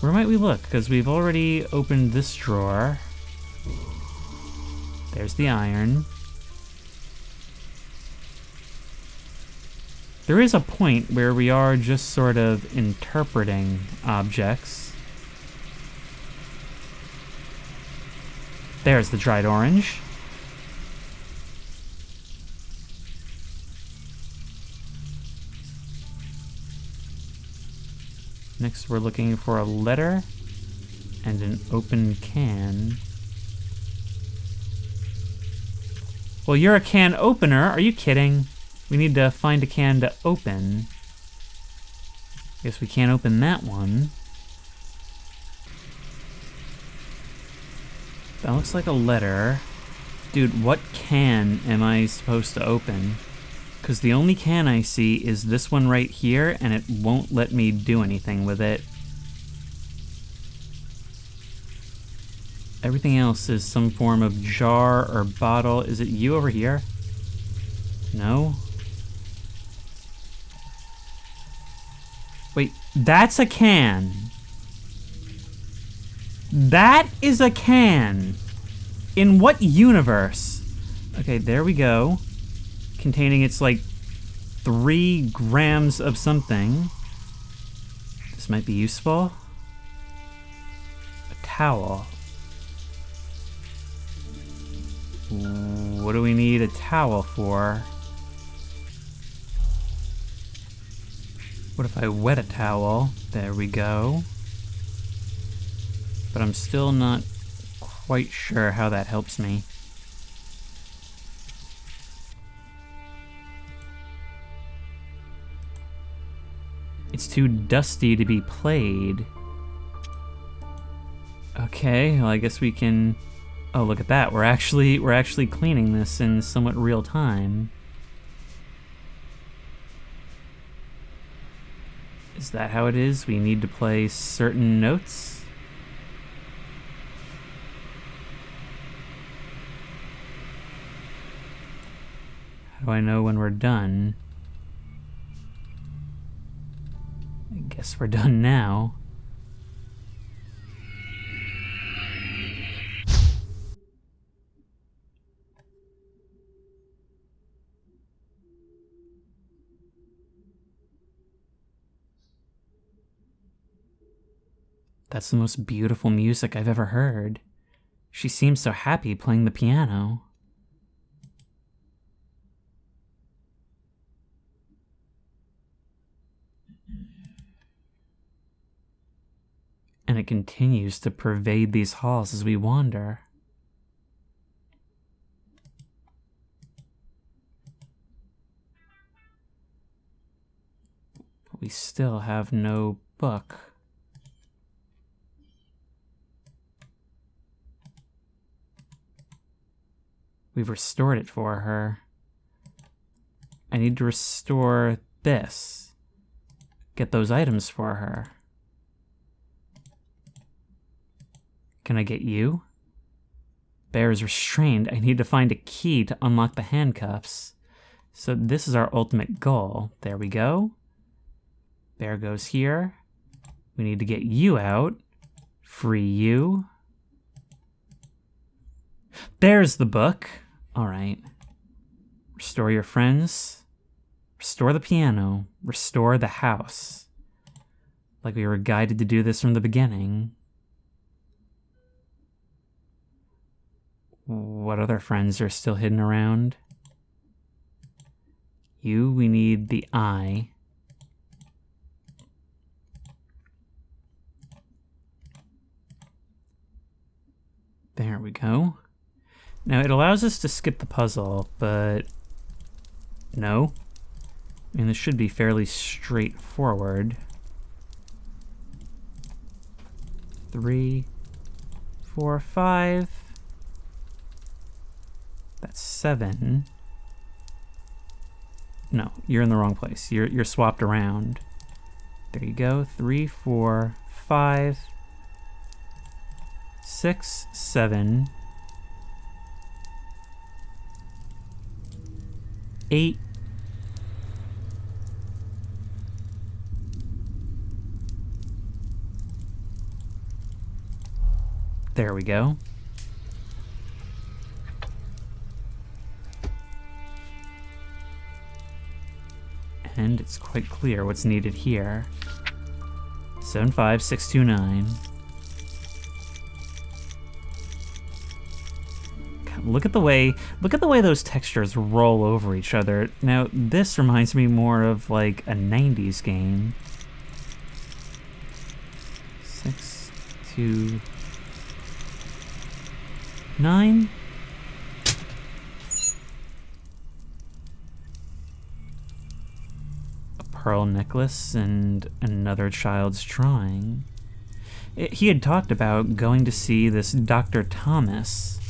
Where might we look? Because we've already opened this drawer. There's the iron. There is a point where we are just sort of interpreting objects. There's the dried orange. Next, we're looking for a letter and an open can. Well, you're a can opener. Are you kidding? We need to find a can to open. Guess we can't open that one. That looks like a letter. Dude, what can am I supposed to open? Because the only can I see is this one right here, and it won't let me do anything with it. Everything else is some form of jar or bottle. Is it you over here? No? Wait, that's a can. That is a can. In what universe? Okay, there we go. Containing, it's like 3 grams of something. This might be useful. A towel. What do we need a towel for? What if I wet a towel? There we go. But I'm still not quite sure how that helps me. It's too dusty to be played. Okay, well I guess we can... Oh, look at that. We're actually cleaning this in somewhat real time. Is that how it is? We need to play certain notes? How do I know when we're done? I guess we're done now. That's the most beautiful music I've ever heard. She seems so happy playing the piano. And it continues to pervade these halls as we wander. But we still have no book. We've restored it for her. I need to restore this. Get those items for her. Can I get you? Bear is restrained. I need to find a key to unlock the handcuffs. So this is our ultimate goal. There we go. Bear goes here. We need to get you out. Free you. There's the book. All right. Restore your friends. Restore the piano. Restore the house. Like we were guided to do this from the beginning. What other friends are still hidden around? You, we need the eye. There we go. Now, it allows us to skip the puzzle, but no. I mean, this should be fairly straightforward. 3, 4, 5. That's 7. No, you're in the wrong place. You're swapped around. There you go. 3, 4, 5, 6, 7, 8. There we go. And it's quite clear what's needed here. 75629. God, look at the way those textures roll over each other. Now, this reminds me more of like a 90s game. 629. Pearl necklace and another child's drawing. He had talked about going to see this Dr. Thomas.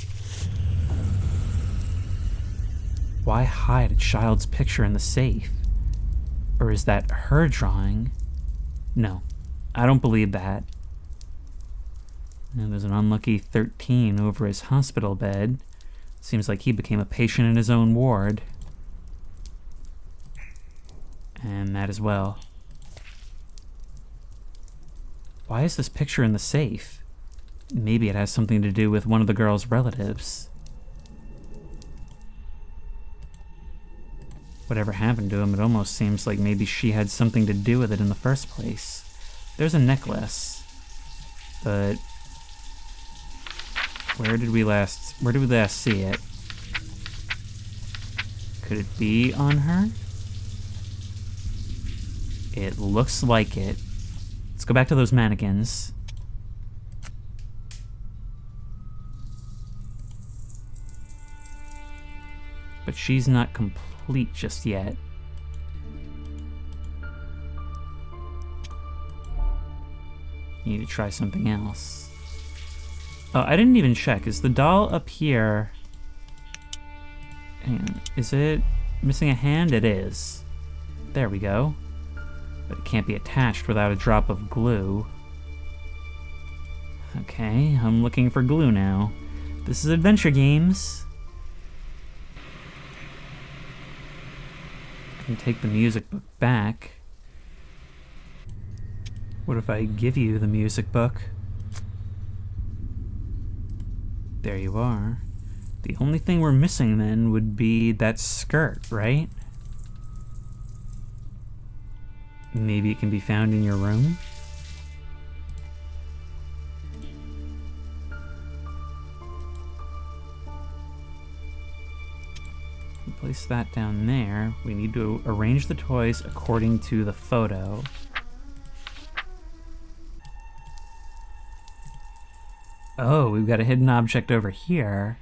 Why hide a child's picture in the safe? Or is that her drawing? No, I don't believe that. And there's an unlucky 13 over his hospital bed. Seems like he became a patient in his own ward. And that as well. Why is this picture in the safe? Maybe it has something to do with one of the girl's relatives. Whatever happened to him, it almost seems like maybe she had something to do with it in the first place. There's a necklace. But where did we last see it? Could it be on her? It looks like it. Let's go back to those mannequins. But she's not complete just yet. Need to try something else. Oh, I didn't even check. Is the doll up here? Hang on. Is it missing a hand? It is. There we go. But it can't be attached without a drop of glue. Okay, I'm looking for glue now. This is Adventure Games. I can take the music book back. What if I give you the music book? There you are. The only thing we're missing then would be that skirt, right? Maybe it can be found in your room? Place that down there. We need to arrange the toys according to the photo. Oh, we've got a hidden object over here.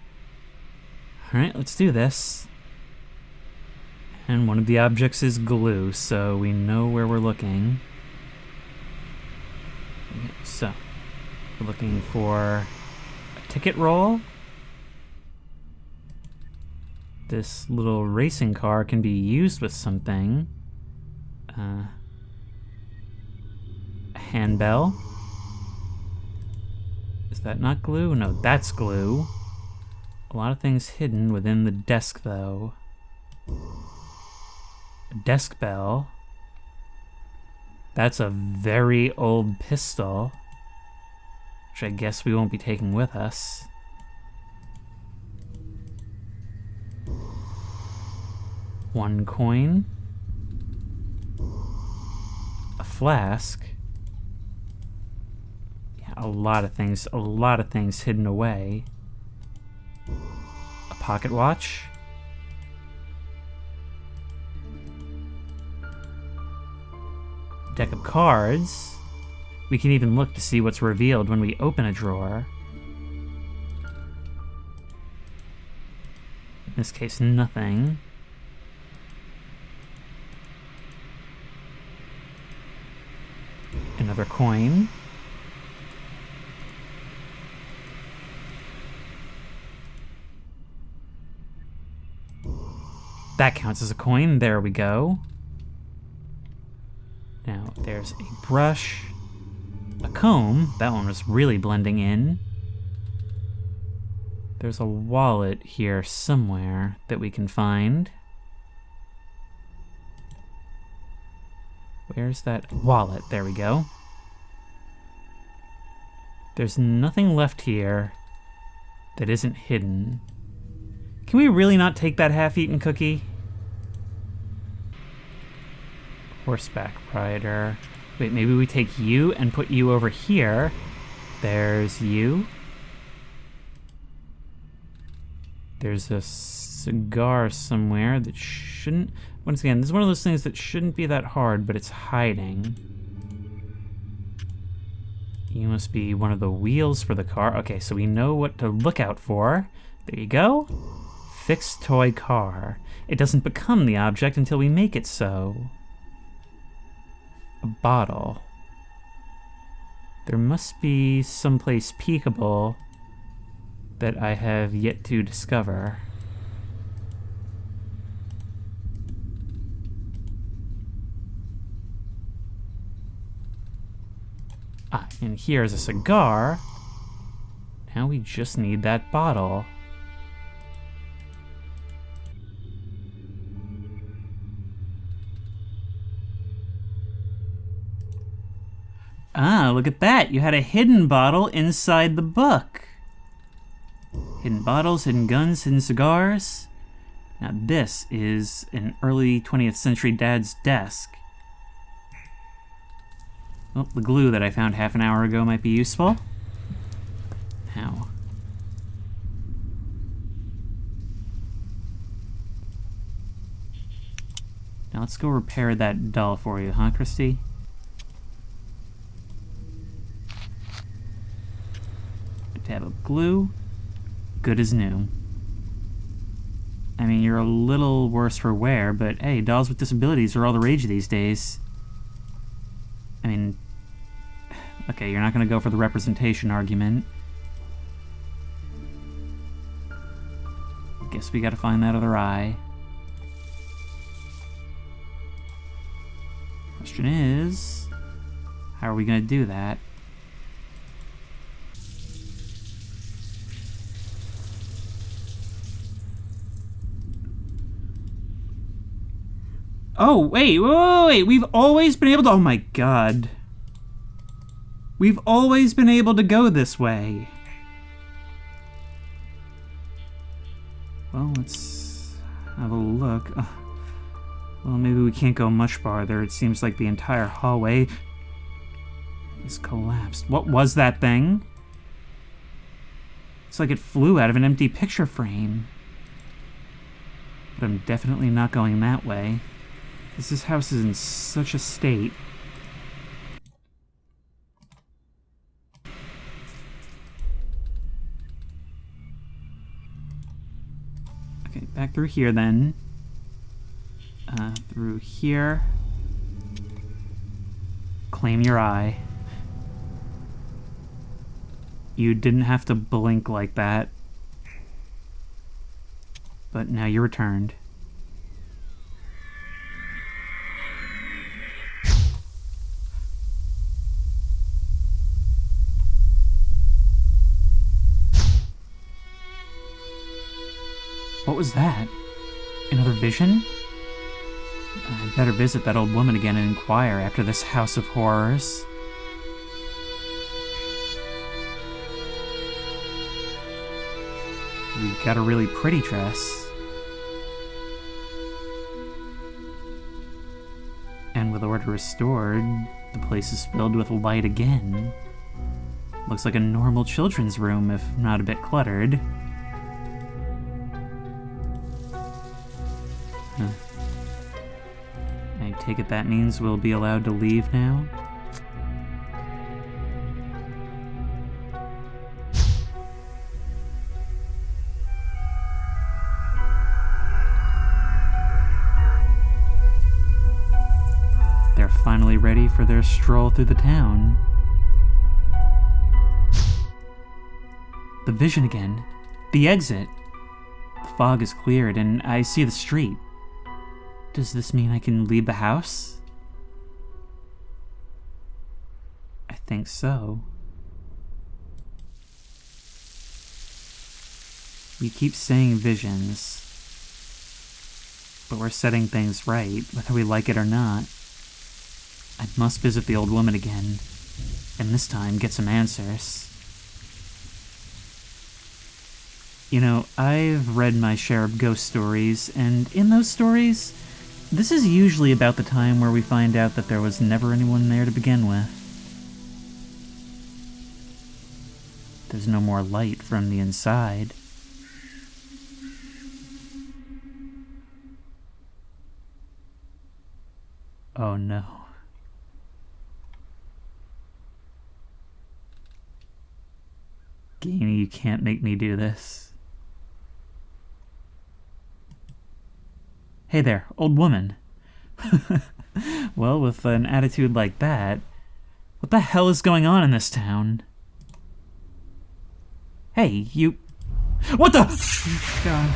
Alright, let's do this. And one of the objects is glue, so we know where we're looking. So, we're looking for a ticket roll. This little racing car can be used with something. A handbell. Is that not glue? No, that's glue. A lot of things hidden within the desk, though. A desk bell. That's a very old pistol, which I guess we won't be taking with us. One coin. A flask. Yeah, a lot of things hidden away. A pocket watch. Deck of cards. We can even look to see what's revealed when we open a drawer. In this case, nothing. Another coin. That counts as a coin. There we go. Now, there's a brush, a comb. That one was really blending in. There's a wallet here somewhere that we can find. Where's that wallet? There we go. There's nothing left here that isn't hidden. Can we really not take that half-eaten cookie? horseback rider. Wait, maybe we take you and put you over here. There's you. There's a cigar somewhere that shouldn't... Once again, this is one of those things that shouldn't be that hard, but it's hiding. You must be one of the wheels for the car. Okay, so we know what to look out for. There you go. Fixed toy car. It doesn't become the object until we make it so. A bottle. There must be someplace peekable that I have yet to discover. Ah, and here's a cigar. Now we just need that bottle. Ah, look at that. You had a hidden bottle inside the book. Hidden bottles, hidden guns, hidden cigars. Now this is an early 20th century dad's desk. Well, the glue that I found half an hour ago might be useful. How? Now let's go repair that doll for you, huh, Christy? A tab of glue. Good as new. I mean, you're a little worse for wear, but hey, dolls with disabilities are all the rage these days. I mean, okay, you're not going to go for the representation argument. Guess we got to find that other eye. Question is, how are we going to do that? Oh, wait, we've always been able to... Oh my god. We've always been able to go this way. Well, let's have a look. Well, maybe we can't go much farther. It seems like the entire hallway is collapsed. What was that thing? It's like it flew out of an empty picture frame. But I'm definitely not going that way. This house is in such a state. Okay, back through here then. Through here. Claim your eye. You didn't have to blink like that. But now you're returned. What was that? Another vision? I'd better visit that old woman again and inquire after this house of horrors. We got a really pretty dress. And with order restored, the place is filled with light again. Looks like a normal children's room, if not a bit cluttered. I take it that means we'll be allowed to leave now? They're finally ready for their stroll through the town. The vision again. The exit. The fog is cleared and I see the street. Does this mean I can leave the house? I think so. We keep saying visions, but we're setting things right, whether we like it or not. I must visit the old woman again, and this time get some answers. You know, I've read my share of ghost stories, and in those stories, This is usually about the time where we find out that there was never anyone there to begin with. There's no more light from the inside. Oh no. Game, you can't make me do this. Hey there, old woman. Well, with an attitude like that, what the hell is going on in this town? Hey, you... What the... Oh, God.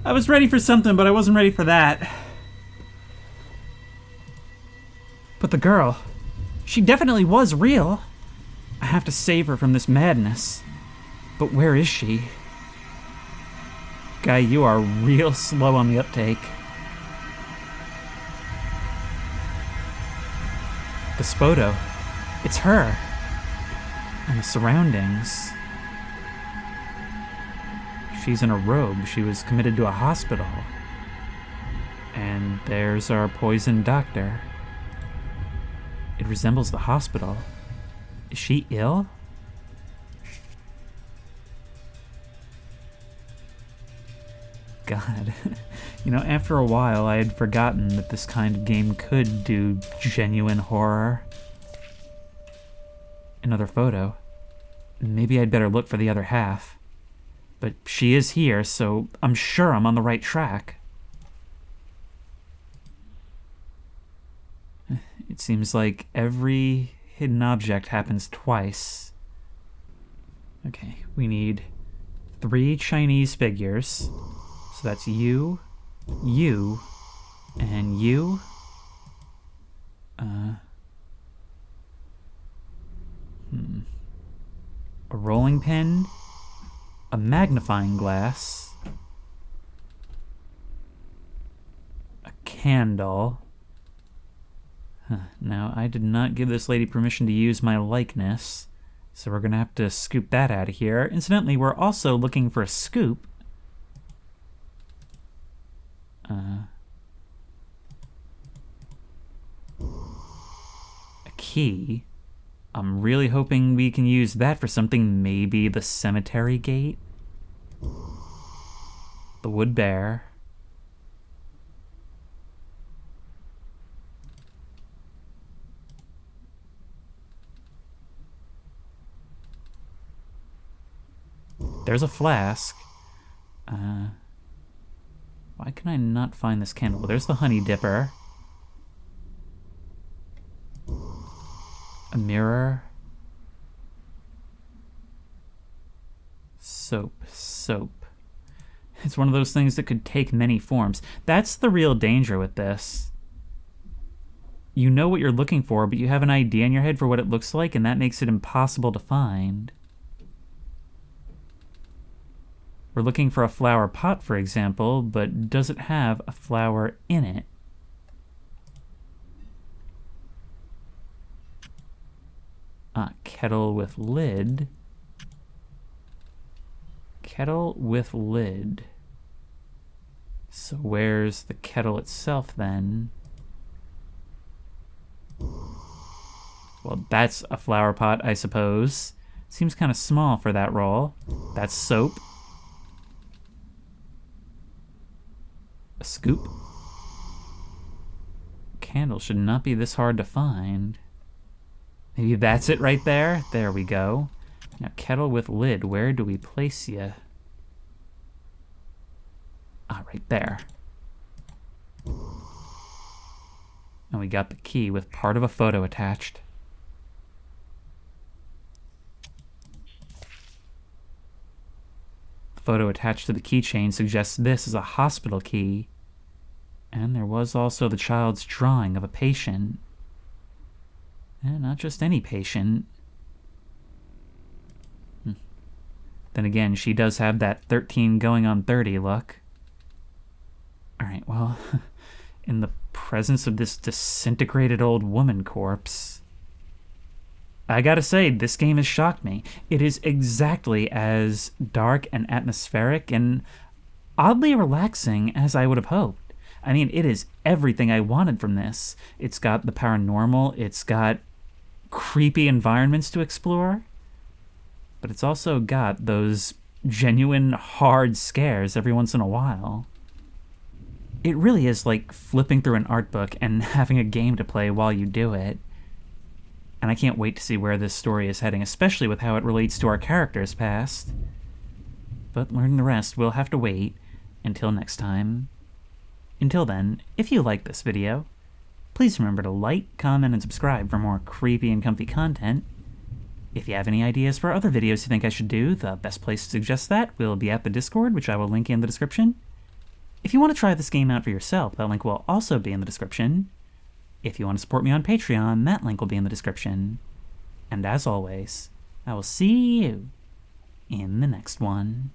I was ready for something, but I wasn't ready for that. But the girl, she definitely was real. I have to save her from this madness. But where is she? Guy, you are real slow on the uptake. This photo, it's her. And the surroundings. She's in a robe. She was committed to a hospital. And there's our poisoned doctor. It resembles the hospital. Is she ill? God. You know, after a while, I had forgotten that this kind of game could do genuine horror. Another photo. Maybe I'd better look for the other half. But she is here, so I'm sure I'm on the right track. It seems like every hidden object happens twice. Okay, we need 3 Chinese figures. So that's you, you, and you. A rolling pin, a magnifying glass, a candle. Now, I did not give this lady permission to use my likeness, so we're gonna have to scoop that out of here. Incidentally, we're also looking for a scoop. A key. I'm really hoping we can use that for something, maybe the cemetery gate? The wood bear. There's a flask. Why can I not find this candle? Well, there's the honey dipper. A mirror. Soap. It's one of those things that could take many forms. That's the real danger with this. You know what you're looking for, but you have an idea in your head for what it looks like, and that makes it impossible to find. We're looking for a flower pot, for example, but does it have a flower in it? Kettle with lid. Kettle with lid. So where's the kettle itself then? Well, that's a flower pot, I suppose. Seems kind of small for that role. That's soap. A scoop. Candle should not be this hard to find. Maybe that's it right there? There we go. Now, kettle with lid, where do we place you? Right there. And we got the key with part of a photo attached. The photo attached to the keychain suggests this is a hospital key. And there was also the child's drawing of a patient. And not just any patient. Then again, she does have that 13 going on 30 look. Alright, well, in the presence of this disintegrated old woman corpse, I gotta say, this game has shocked me. It is exactly as dark and atmospheric, and oddly relaxing as I would have hoped. I mean, it is everything I wanted from this. It's got the paranormal, it's got creepy environments to explore, but it's also got those genuine hard scares every once in a while. It really is like flipping through an art book and having a game to play while you do it. And I can't wait to see where this story is heading, especially with how it relates to our character's past. But learning the rest, we'll have to wait until next time. Until then, if you like this video, please remember to like, comment, and subscribe for more creepy and comfy content. If you have any ideas for other videos you think I should do, the best place to suggest that will be at the Discord, which I will link in the description. If you want to try this game out for yourself, that link will also be in the description. If you want to support me on Patreon, that link will be in the description. And as always, I will see you in the next one.